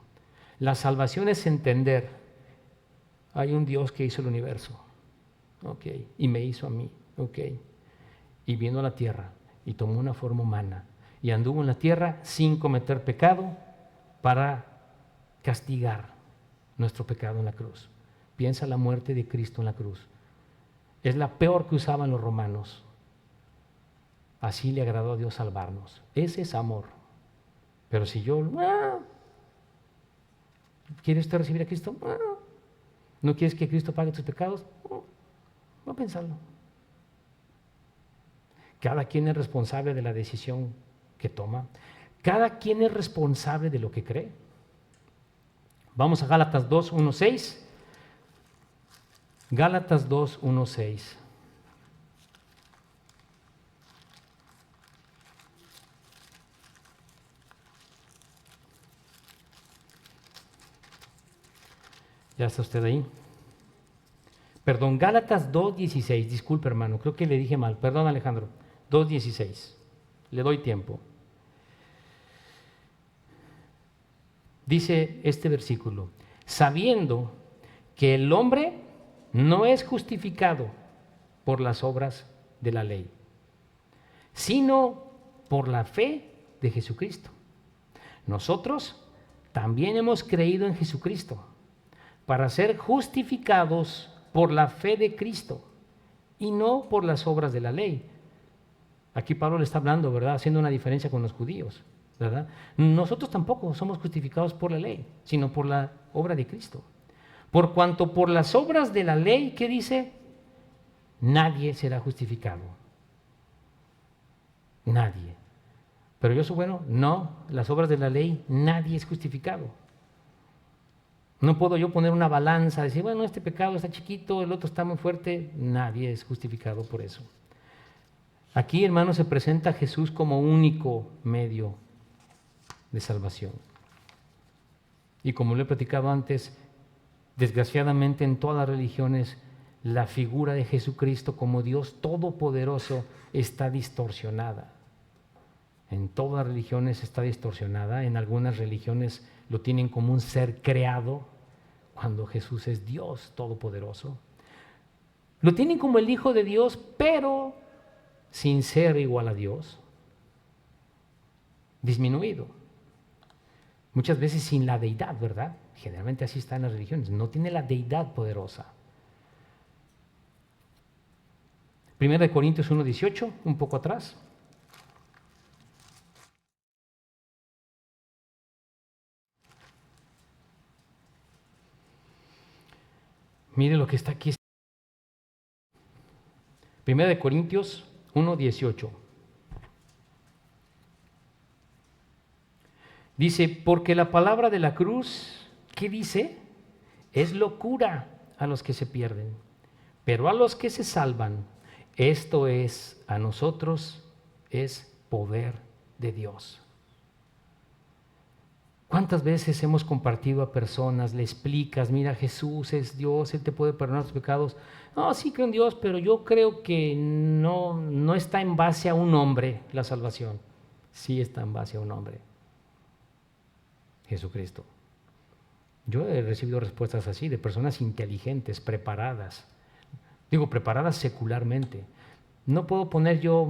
La salvación es entender, hay un Dios que hizo el universo, okay, y me hizo a mí, okay, y vino a la tierra y tomó una forma humana y anduvo en la tierra sin cometer pecado para castigar nuestro pecado en la cruz. Piensa la muerte de Cristo en la cruz. Es la peor que usaban los romanos. Así le agradó a Dios salvarnos. Ese es amor. Pero si yo, ¿quieres usted recibir a Cristo? ¿No quieres que Cristo pague tus pecados? No pensarlo. Cada quien es responsable de la decisión que toma. Cada quien es responsable de lo que cree. Vamos a Gálatas 2:1-6. Gálatas 2:1-6. ¿Ya está usted ahí? Perdón, Gálatas 2:16. Disculpe, hermano, creo que le dije mal. Perdón, Alejandro. 2:16. Le doy tiempo. Dice este versículo: sabiendo que el hombre no es justificado por las obras de la ley, sino por la fe de Jesucristo. Nosotros también hemos creído en Jesucristo para ser justificados por la fe de Cristo y no por las obras de la ley. Aquí Pablo le está hablando, ¿verdad? Haciendo una diferencia con los judíos, ¿verdad? Nosotros tampoco somos justificados por la ley, sino por la obra de Cristo. Por cuanto por las obras de la ley, ¿qué dice? Nadie será justificado. Nadie. Pero yo soy bueno, no, las obras de la ley, nadie es justificado. No puedo yo poner una balanza, decir, bueno, este pecado está chiquito, el otro está muy fuerte. Nadie es justificado por eso. Aquí, hermanos, se presenta a Jesús como único medio de salvación. Y como lo he platicado antes, desgraciadamente en todas las religiones, la figura de Jesucristo como Dios todopoderoso está distorsionada. En todas las religiones está distorsionada. En algunas religiones lo tienen como un ser creado, cuando Jesús es Dios todopoderoso. Lo tienen como el Hijo de Dios, pero sin ser igual a Dios, disminuido. Muchas veces sin la deidad, ¿verdad? Generalmente así está en las religiones. No tiene la deidad poderosa. 1 Corintios 1:18, un poco atrás. Mire lo que está aquí. 1 Corintios 1:18. Dice, porque la palabra de la cruz, ¿qué dice? Es locura a los que se pierden, pero a los que se salvan, esto es, a nosotros, es poder de Dios. ¿Cuántas veces hemos compartido a personas, le explicas, mira, Jesús es Dios, Él te puede perdonar tus pecados? No, sí creo en Dios, pero yo creo que no está en base a un hombre la salvación. Sí está en base a un hombre, Jesucristo. Yo he recibido respuestas así, de personas inteligentes, preparadas. Digo, preparadas secularmente. No puedo poner yo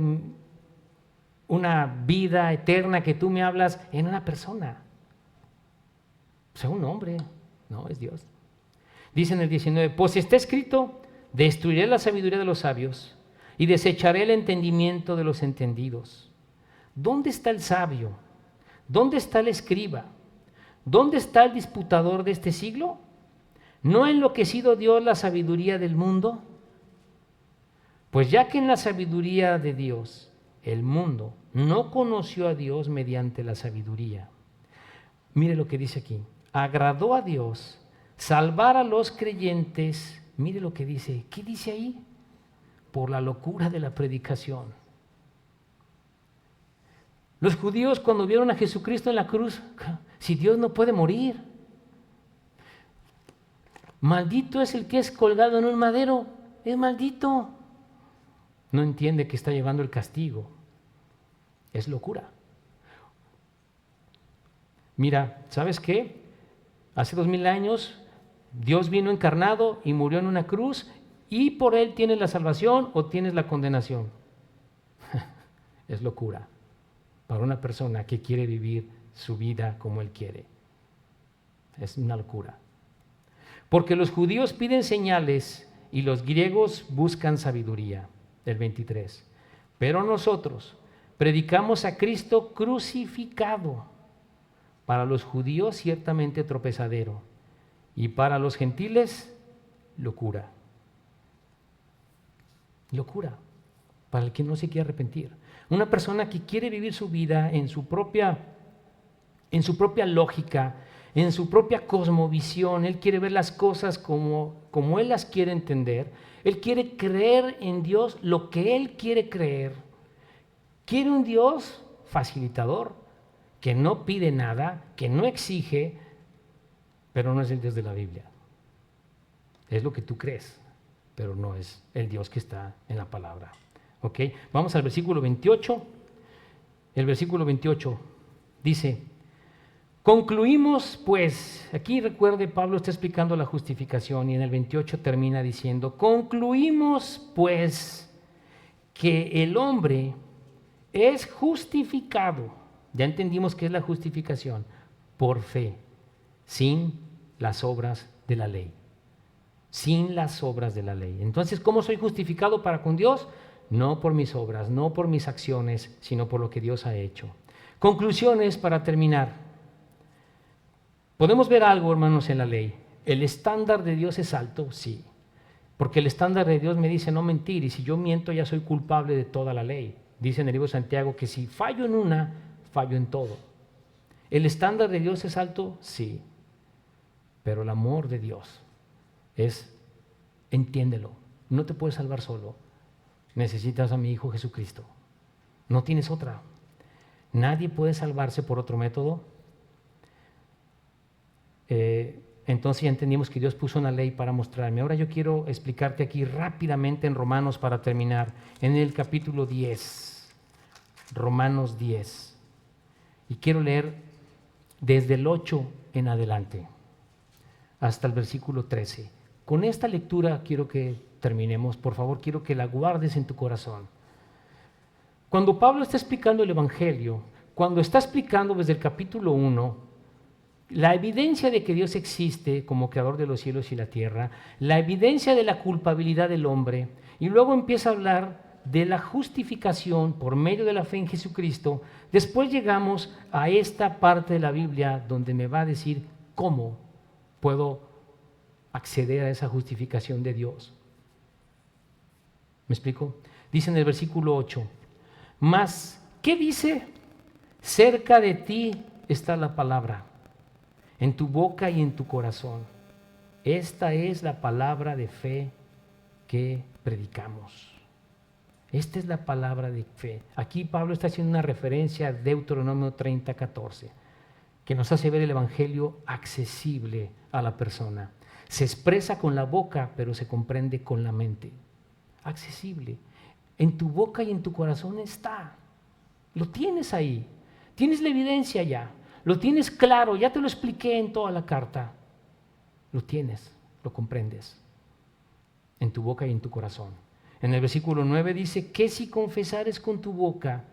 una vida eterna que tú me hablas en una persona. O sea, un hombre, no, es Dios. Dice en el 19, pues está escrito, destruiré la sabiduría de los sabios y desecharé el entendimiento de los entendidos. ¿Dónde está el sabio? ¿Dónde está el escriba? ¿Dónde está el disputador de este siglo? ¿No ha enloquecido Dios la sabiduría del mundo? Pues ya que en la sabiduría de Dios el mundo no conoció a Dios mediante la sabiduría. Mire lo que dice aquí. Agradó a Dios salvar a los creyentes. Mire lo que dice. ¿Qué dice ahí? Por la locura de la predicación. Los judíos cuando vieron a Jesucristo en la cruz, si Dios no puede morir. Maldito es el que es colgado en un madero. Es maldito. No entiende que está llevando el castigo. Es locura. Mira, ¿sabes qué? Hace 2000 años Dios vino encarnado y murió en una cruz y por él tienes la salvación o tienes la condenación. Es locura para una persona que quiere vivir su vida como él quiere. Es una locura. Porque los judíos piden señales y los griegos buscan sabiduría. El 23. Pero nosotros predicamos a Cristo crucificado, para los judíos ciertamente tropezadero y para los gentiles locura. Locura, para el que no se quiere arrepentir. Una persona que quiere vivir su vida en su propia lógica, en su propia cosmovisión. Él quiere ver las cosas como él las quiere entender. Él quiere creer en Dios lo que él quiere creer. Quiere un Dios facilitador, que no pide nada, que no exige, pero no es el Dios de la Biblia. Es lo que tú crees, pero no es el Dios que está en la palabra. ¿Ok? Vamos al versículo 28. El versículo 28 dice: concluimos pues, aquí recuerde, Pablo está explicando la justificación y en el 28 termina diciendo: concluimos pues que el hombre es justificado. Ya entendimos qué es la justificación, por fe, sin las obras de la ley. Sin las obras de la ley. Entonces, ¿cómo soy justificado para con Dios? No por mis obras, no por mis acciones, sino por lo que Dios ha hecho. Conclusiones para terminar. Podemos ver algo, hermanos, en la ley. ¿El estándar de Dios es alto? Sí. Porque el estándar de Dios me dice no mentir, y si yo miento ya soy culpable de toda la ley. Dice en el libro de Santiago que si fallo en una, fallo en todo. ¿El estándar de Dios es alto? Sí. Pero el amor de Dios es, entiéndelo, no te puedes salvar solo. Necesitas a mi Hijo Jesucristo. No tienes otra. Nadie puede salvarse por otro método. Entonces ya entendimos que Dios puso una ley para mostrarme. Ahora yo quiero explicarte aquí rápidamente en Romanos para terminar, en el capítulo 10, Romanos 10. Y quiero leer desde el 8 en adelante, hasta el versículo 13. Con esta lectura quiero que terminemos. Por favor, quiero que la guardes en tu corazón. Cuando Pablo está explicando el Evangelio, cuando está explicando desde el capítulo 1, la evidencia de que Dios existe como creador de los cielos y la tierra, la evidencia de la culpabilidad del hombre, y luego empieza a hablar de la justificación por medio de la fe en Jesucristo. Después llegamos a esta parte de la Biblia donde me va a decir cómo puedo acceder a esa justificación de Dios. ¿Me explico? Dice en el versículo 8, mas, ¿qué dice? Cerca de ti está la palabra, en tu boca y en tu corazón. Esta es la palabra de fe que predicamos. Esta es la palabra de fe. Aquí Pablo está haciendo una referencia a Deuteronomio 30:14, que nos hace ver el Evangelio accesible a la persona. Se expresa con la boca, pero se comprende con la mente. Accesible. En tu boca y en tu corazón está. Lo tienes ahí. Tienes la evidencia ya. Lo tienes claro. Ya te lo expliqué en toda la carta. Lo tienes, lo comprendes. En tu boca y en tu corazón. En el versículo 9 dice que si confesares con tu boca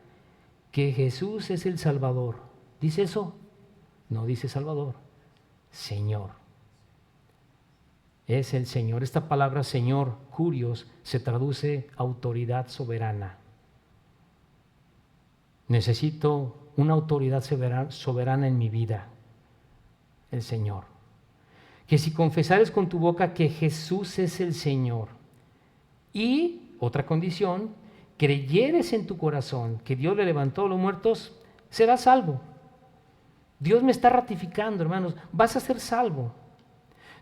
que Jesús es el Salvador. ¿Dice eso? No dice Salvador. Señor. es el Señor. Esta palabra Señor, Kurios, se traduce autoridad soberana. Necesito una autoridad soberana en mi vida, el Señor. Que si confesares con tu boca que Jesús es el Señor y, otra condición, creyeres en tu corazón que Dios le levantó a los muertos, serás salvo. Dios me está ratificando, hermanos, vas a ser salvo.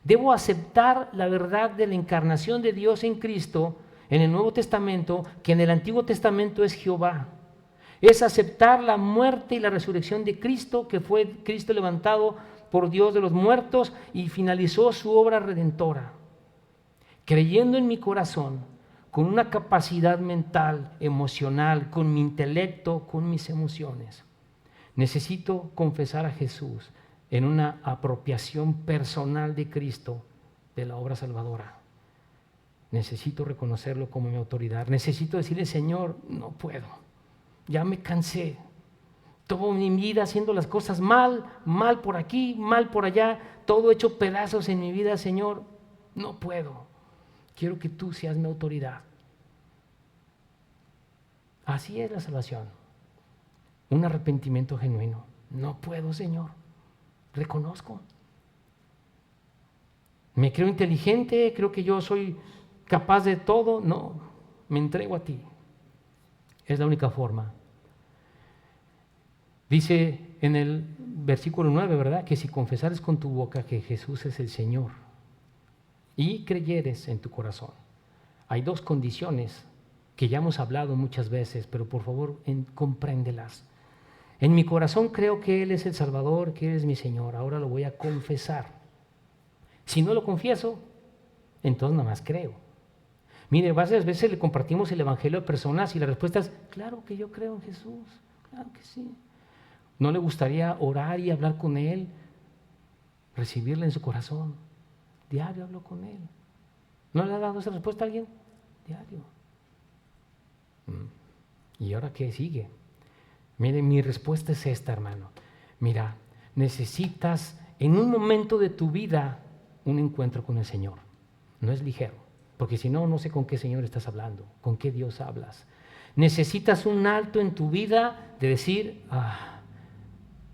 Debo aceptar la verdad de la encarnación de Dios en Cristo en el Nuevo Testamento, que en el Antiguo Testamento es Jehová. Es aceptar la muerte y la resurrección de Cristo, que fue Cristo levantado por Dios de los muertos y finalizó su obra redentora. Creyendo en mi corazón, con una capacidad mental, emocional, con mi intelecto, con mis emociones, necesito confesar a Jesús en una apropiación personal de Cristo, de la obra salvadora. Necesito reconocerlo como mi autoridad. Necesito decirle, Señor, no puedo. Ya me cansé. Toda mi vida haciendo las cosas mal por aquí, mal por allá, todo hecho pedazos en mi vida, Señor, no puedo. Quiero que tú seas mi autoridad. Así es la salvación. Un arrepentimiento genuino. No puedo, Señor. Reconozco. Me creo inteligente, creo que yo soy capaz de todo. No, me entrego a ti. Es la única forma. Dice en el versículo 9, ¿verdad? Que si confesares con tu boca que Jesús es el Señor y creyeres en tu corazón. Hay dos condiciones que ya hemos hablado muchas veces, pero por favor compréndelas. En mi corazón creo que Él es el Salvador, que Él es mi Señor. Ahora lo voy a confesar. Si no lo confieso, entonces nada más creo. Mire, varias veces le compartimos el Evangelio a personas y la respuesta es, claro que yo creo en Jesús, claro que sí. ¿No le gustaría orar y hablar con Él? Recibirle en su corazón. Diario hablo con Él. ¿No le ha dado esa respuesta a alguien? Diario. ¿Y ahora qué sigue? Mire, mi respuesta es esta, hermano. Mira, necesitas en un momento de tu vida un encuentro con el Señor. No es ligero, porque si no, no sé con qué Señor estás hablando, con qué Dios hablas. Necesitas un alto en tu vida de decir,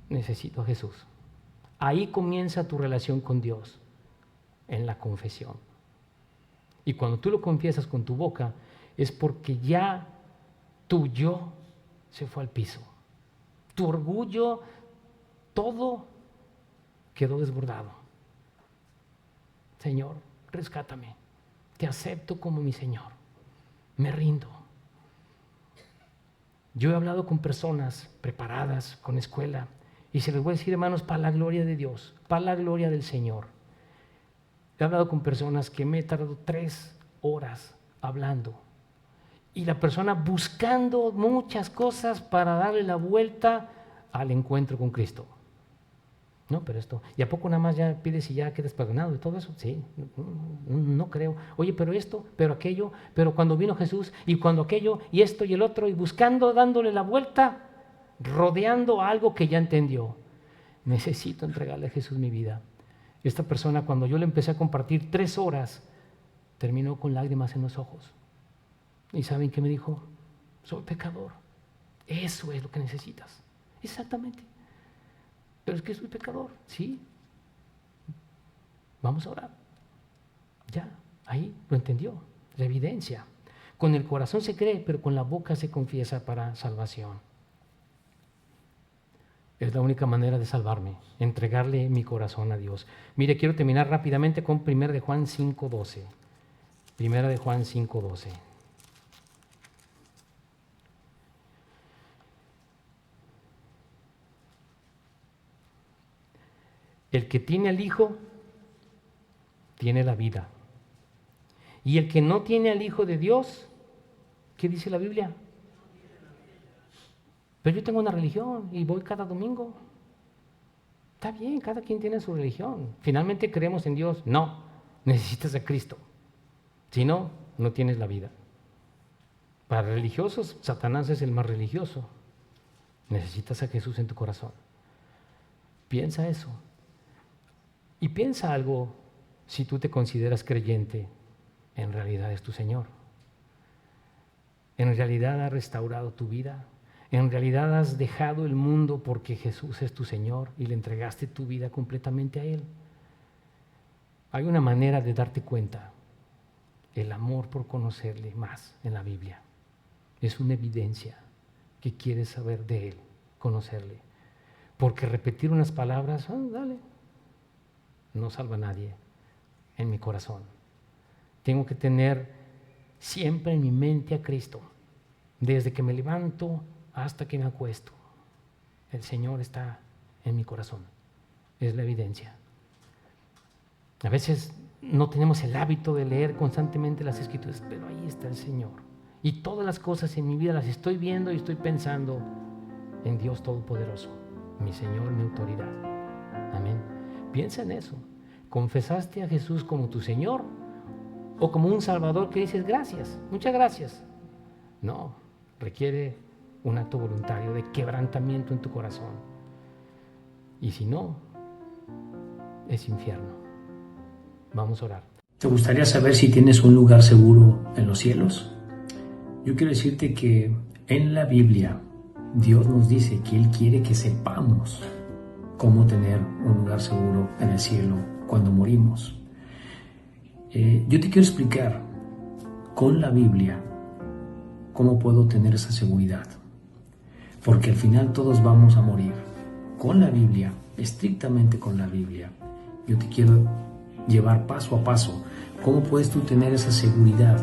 necesito a Jesús. Ahí comienza tu relación con Dios, en la confesión. Y cuando tú lo confiesas con tu boca, es porque ya tu yo se fue al piso. Tu orgullo, todo quedó desbordado. Señor, rescátame. Te acepto como mi Señor. Me rindo. Yo he hablado con personas preparadas, con escuela, y se les voy a decir, hermanos, para la gloria de Dios, para la gloria del Señor. He hablado con personas que me he tardado 3 horas hablando. Y la persona buscando muchas cosas para darle la vuelta al encuentro con Cristo. No, pero esto, ¿y a poco nada más ya pides y ya quedas perdonado de todo eso? Sí, no creo. Oye, pero esto, pero aquello, pero cuando vino Jesús y cuando aquello y esto y el otro y buscando, dándole la vuelta, rodeando algo que ya entendió. Necesito entregarle a Jesús mi vida. Esta persona, cuando yo le empecé a compartir 3 horas, terminó con lágrimas en los ojos. ¿Y saben qué me dijo? Soy pecador. Eso es lo que necesitas. Exactamente. Pero es que soy pecador. Sí. Vamos a orar. Ya, ahí lo entendió. La evidencia. Con el corazón se cree, pero con la boca se confiesa para salvación. Es la única manera de salvarme, entregarle mi corazón a Dios. Mire, quiero terminar rápidamente con 1 de Juan 5:12. 1 de Juan 5:12. El que tiene al Hijo, tiene la vida. Y el que no tiene al Hijo de Dios, ¿qué dice la Biblia? Pero yo tengo una religión y voy cada domingo. Está bien, cada quien tiene su religión. Finalmente creemos en Dios. No, necesitas a Cristo. Si no, no tienes la vida. Para religiosos, Satanás es el más religioso. Necesitas a Jesús en tu corazón. Piensa eso. Y piensa algo si tú te consideras creyente, en realidad es tu Señor. En realidad ha restaurado tu vida. En realidad has dejado el mundo porque Jesús es tu Señor y le entregaste tu vida completamente a Él. Hay una manera de darte cuenta, el amor por conocerle más en la Biblia. Es una evidencia que quieres saber de Él, conocerle. Porque repetir unas palabras, dale, no salva a nadie en mi corazón. Tengo que tener siempre en mi mente a Cristo, desde que me levanto hasta que me acuesto. El Señor está en mi corazón, es la evidencia. A veces no tenemos el hábito de leer constantemente las Escrituras, pero ahí está el Señor. Y todas las cosas en mi vida las estoy viendo y estoy pensando en Dios Todopoderoso, mi Señor, mi autoridad. Amén. Piensa en eso. ¿Confesaste a Jesús como tu Señor o como un Salvador que dices gracias, muchas gracias? No, requiere un acto voluntario de quebrantamiento en tu corazón. Y si no, es infierno. Vamos a orar. ¿Te gustaría saber si tienes un lugar seguro en los cielos? Yo quiero decirte que en la Biblia Dios nos dice que Él quiere que sepamos cómo tener un lugar seguro en el cielo cuando morimos. Yo te quiero explicar con la Biblia cómo puedo tener esa seguridad. Porque al final todos vamos a morir. Con la Biblia, estrictamente con la Biblia, yo te quiero llevar paso a paso cómo puedes tú tener esa seguridad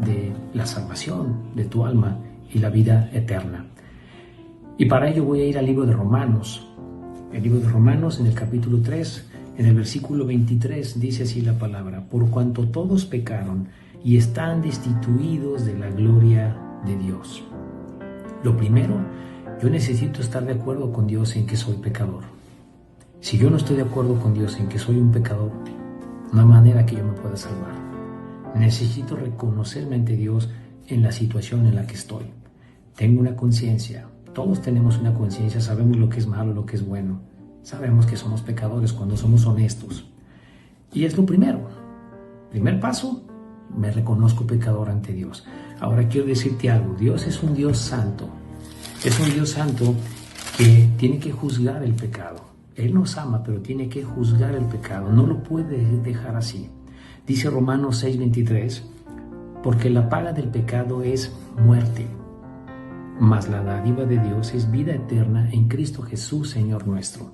de la salvación de tu alma y la vida eterna. Y para ello voy a ir al libro de Romanos. El libro de Romanos, en el capítulo 3, en el versículo 23, dice así la palabra: por cuanto todos pecaron y están destituidos de la gloria de Dios. Lo primero, yo necesito estar de acuerdo con Dios en que soy pecador. Si yo no estoy de acuerdo con Dios en que soy un pecador, no hay manera que yo me pueda salvar. Necesito reconocerme ante Dios en la situación en la que estoy. Tengo una conciencia. Todos tenemos una conciencia, sabemos lo que es malo, lo que es bueno. Sabemos que somos pecadores cuando somos honestos. Y es lo primero. Primer paso, me reconozco pecador ante Dios. Ahora quiero decirte algo. Dios es un Dios santo. Es un Dios santo que tiene que juzgar el pecado. Él nos ama, pero tiene que juzgar el pecado. No lo puede dejar así. Dice Romanos 6:23, porque la paga del pecado es muerte, mas la dádiva de Dios es vida eterna en Cristo Jesús, Señor nuestro.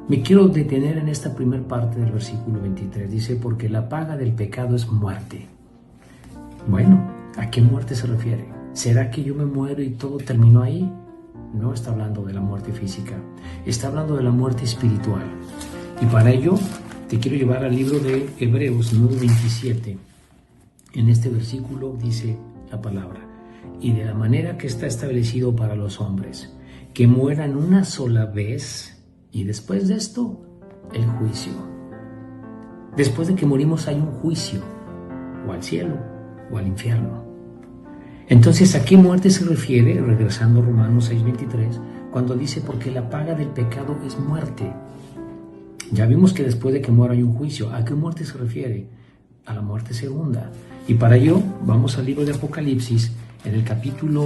Me quiero detener en esta primera parte del versículo 23. Dice, porque la paga del pecado es muerte. Bueno, ¿a qué muerte se refiere? ¿Será que yo me muero y todo terminó ahí? No está hablando de la muerte física, está hablando de la muerte espiritual. Y para ello te quiero llevar al libro de Hebreos 9:27. En este versículo dice la palabra: y de la manera que está establecido para los hombres, que mueran una sola vez, y después de esto, el juicio. Después de que morimos hay un juicio, o al cielo, o al infierno. Entonces, ¿a qué muerte se refiere? Regresando a Romanos 6:23, cuando dice, porque la paga del pecado es muerte. Ya vimos que después de que muera hay un juicio. ¿A qué muerte se refiere? A la muerte segunda. Y para ello, vamos al libro de Apocalipsis, en el capítulo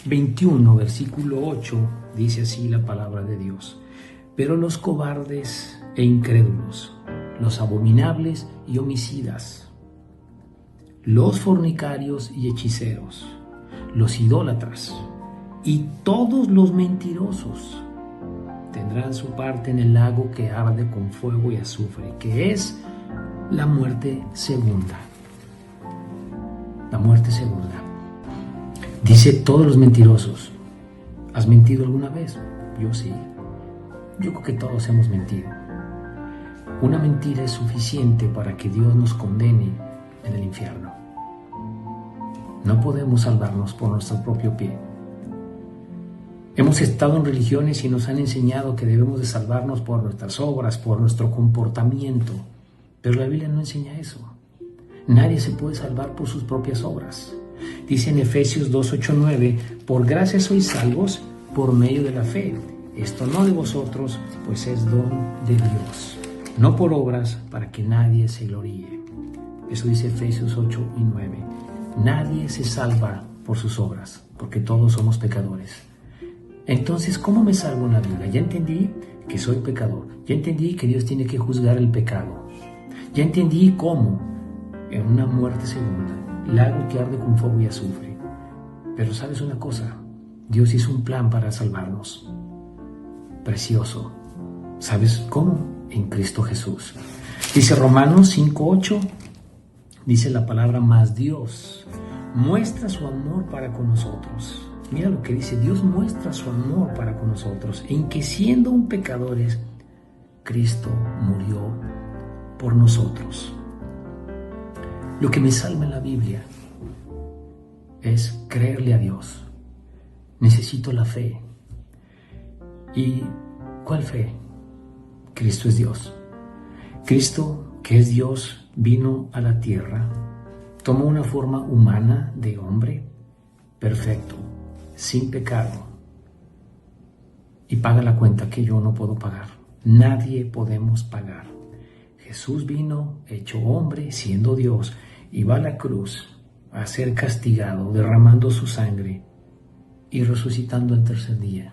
21, versículo 8, dice así la palabra de Dios: pero los cobardes e incrédulos, los abominables y homicidas, los fornicarios y hechiceros, los idólatras y todos los mentirosos tendrán su parte en el lago que arde con fuego y azufre, que es la muerte segunda. La muerte segunda. Dice todos los mentirosos. ¿Has mentido alguna vez? Yo sí. Yo creo que todos hemos mentido. Una mentira es suficiente para que Dios nos condene en el infierno. No podemos salvarnos por nuestro propio pie. Hemos estado en religiones y nos han enseñado que debemos de salvarnos por nuestras obras, por nuestro comportamiento. Pero la Biblia no enseña eso. Nadie se puede salvar por sus propias obras. Dice en Efesios 2:8-9, por gracia sois salvos por medio de la fe. Esto no de vosotros, pues es don de Dios. no por obras para que nadie se gloríe. Eso dice Efesios 8 y 9. Nadie se salva por sus obras, porque todos somos pecadores. Entonces, ¿cómo me salvo en la Biblia? Ya entendí que soy pecador. Ya entendí que Dios tiene que juzgar el pecado. Ya entendí cómo, en una muerte segunda, lago que arde con fuego y azufre. Pero ¿sabes una cosa? Dios hizo un plan para salvarnos. Precioso. ¿Sabes cómo? En Cristo Jesús. Dice Romanos 5:8, dice la palabra, mas Dios muestra su amor para con nosotros. Mira lo que dice, Dios muestra su amor para con nosotros, en que siendo un pecadores, Cristo murió por nosotros. Lo que me salva en la Biblia es creerle a Dios. Necesito la fe. ¿Y cuál fe? Cristo es Dios. Cristo, que es Dios, vino a la tierra, tomó una forma humana de hombre, perfecto, sin pecado, y paga la cuenta que yo no puedo pagar. Nadie podemos pagar. Jesús vino, hecho hombre, siendo Dios, y va a la cruz a ser castigado, derramando su sangre y resucitando al tercer día.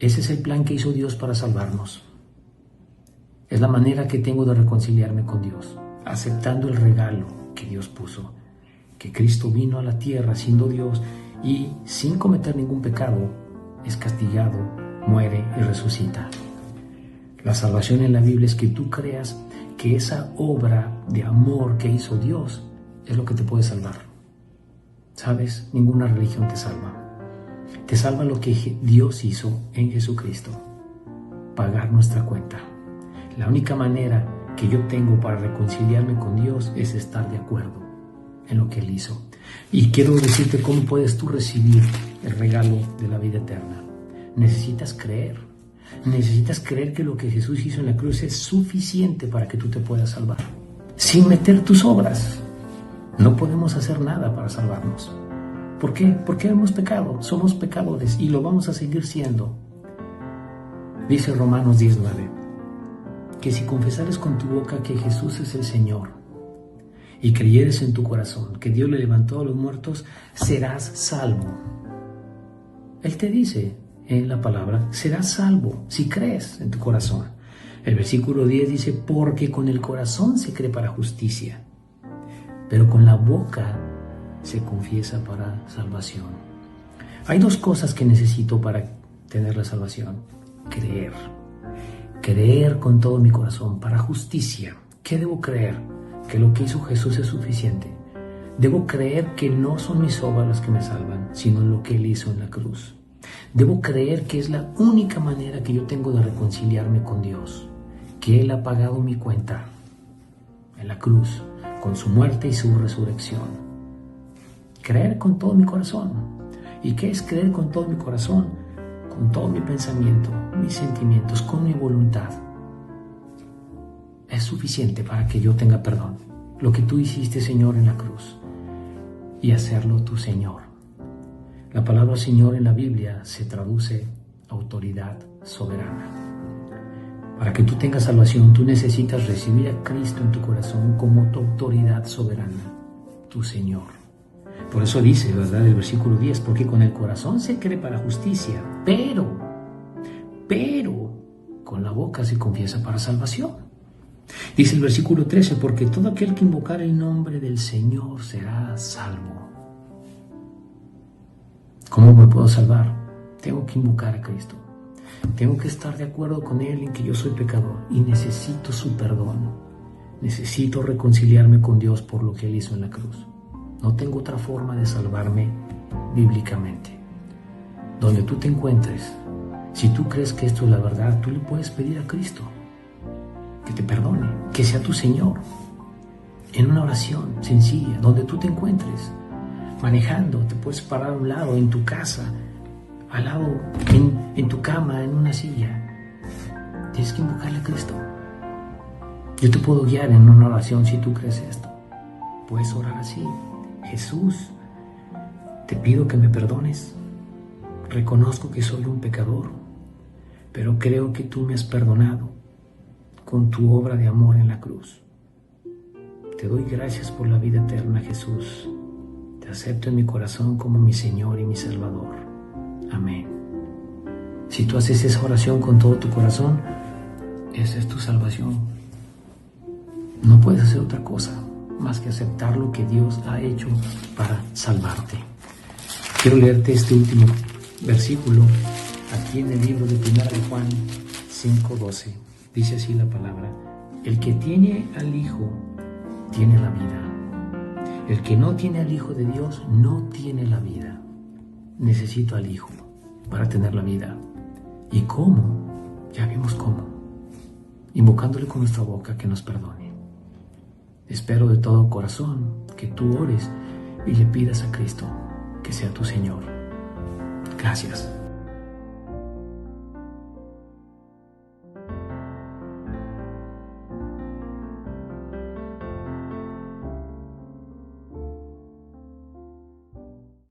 Ese es el plan que hizo Dios para salvarnos. Es la manera que tengo de reconciliarme con Dios, aceptando el regalo que Dios puso, que Cristo vino a la tierra siendo Dios y sin cometer ningún pecado, es castigado, muere y resucita. La salvación en la Biblia es que tú creas que esa obra de amor que hizo Dios es lo que te puede salvar. ¿Sabes? Ninguna religión te salva. Te salva lo que Dios hizo en Jesucristo, pagar nuestra cuenta. La única manera que yo tengo para reconciliarme con Dios es estar de acuerdo en lo que Él hizo. Y quiero decirte cómo puedes tú recibir el regalo de la vida eterna. Necesitas creer. Necesitas creer que lo que Jesús hizo en la cruz es suficiente para que tú te puedas salvar. Sin meter tus obras. No podemos hacer nada para salvarnos. ¿Por qué? Porque hemos pecado. Somos pecadores y lo vamos a seguir siendo. Dice Romanos 19, que si confesares con tu boca que Jesús es el Señor y creyeres en tu corazón que Dios le levantó a los muertos, serás salvo. Él te dice en la palabra, serás salvo si crees en tu corazón. El versículo 10 dice, porque con el corazón se cree para justicia, pero con la boca se confiesa para salvación. Hay dos cosas que necesito para tener la salvación. Creer con todo mi corazón para justicia. ¿Qué debo creer? Que lo que hizo Jesús es suficiente. Debo creer que no son mis obras las que me salvan, sino lo que Él hizo en la cruz. Debo creer que es la única manera que yo tengo de reconciliarme con Dios, que Él ha pagado mi cuenta en la cruz, con su muerte y su resurrección. Creer con todo mi corazón. ¿Y qué es creer con todo mi corazón? Con todo mi pensamiento, mis sentimientos, con mi voluntad. Es suficiente para que yo tenga perdón. Lo que tú hiciste, Señor, en la cruz. Y hacerlo tu Señor. La palabra Señor en la Biblia se traduce autoridad soberana. Para que tú tengas salvación, tú necesitas recibir a Cristo en tu corazón como tu autoridad soberana, tu Señor. Por eso dice, ¿verdad? El versículo 10, porque con el corazón se cree para justicia, pero con la boca se confiesa para salvación. Dice el versículo 13, porque todo aquel que invocar el nombre del Señor será salvo. ¿Cómo me puedo salvar? Tengo que invocar a Cristo. Tengo que estar de acuerdo con Él en que yo soy pecador y necesito su perdón. Necesito reconciliarme con Dios por lo que Él hizo en la cruz. No tengo otra forma de salvarme bíblicamente. Donde tú te encuentres, si tú crees que esto es la verdad, tú le puedes pedir a Cristo que te perdone, que sea tu Señor, en una oración sencilla, donde tú te encuentres. Manejando, te puedes parar a un lado, en tu casa, al lado, en tu cama, en una silla. Tienes que invocarle a Cristo. Yo te puedo guiar en una oración si tú crees esto. Puedes orar así. Jesús, te pido que me perdones. Reconozco que soy un pecador, pero creo que tú me has perdonado con tu obra de amor en la cruz. Te doy gracias por la vida eterna, Jesús. Te acepto en mi corazón como mi Señor y mi Salvador. Amén. Si tú haces esa oración con todo tu corazón, esa es tu salvación. No puedes hacer otra cosa más que aceptar lo que Dios ha hecho para salvarte. Quiero leerte este último versículo aquí en el libro de 1 de Juan 5:12. Dice así la palabra: el que tiene al Hijo tiene la vida. El que no tiene al Hijo de Dios no tiene la vida. Necesito al Hijo para tener la vida. ¿Y cómo? Ya vimos cómo. Invocándole con nuestra boca que nos perdone. Espero de todo corazón que tú ores y le pidas a Cristo que sea tu Señor. Gracias.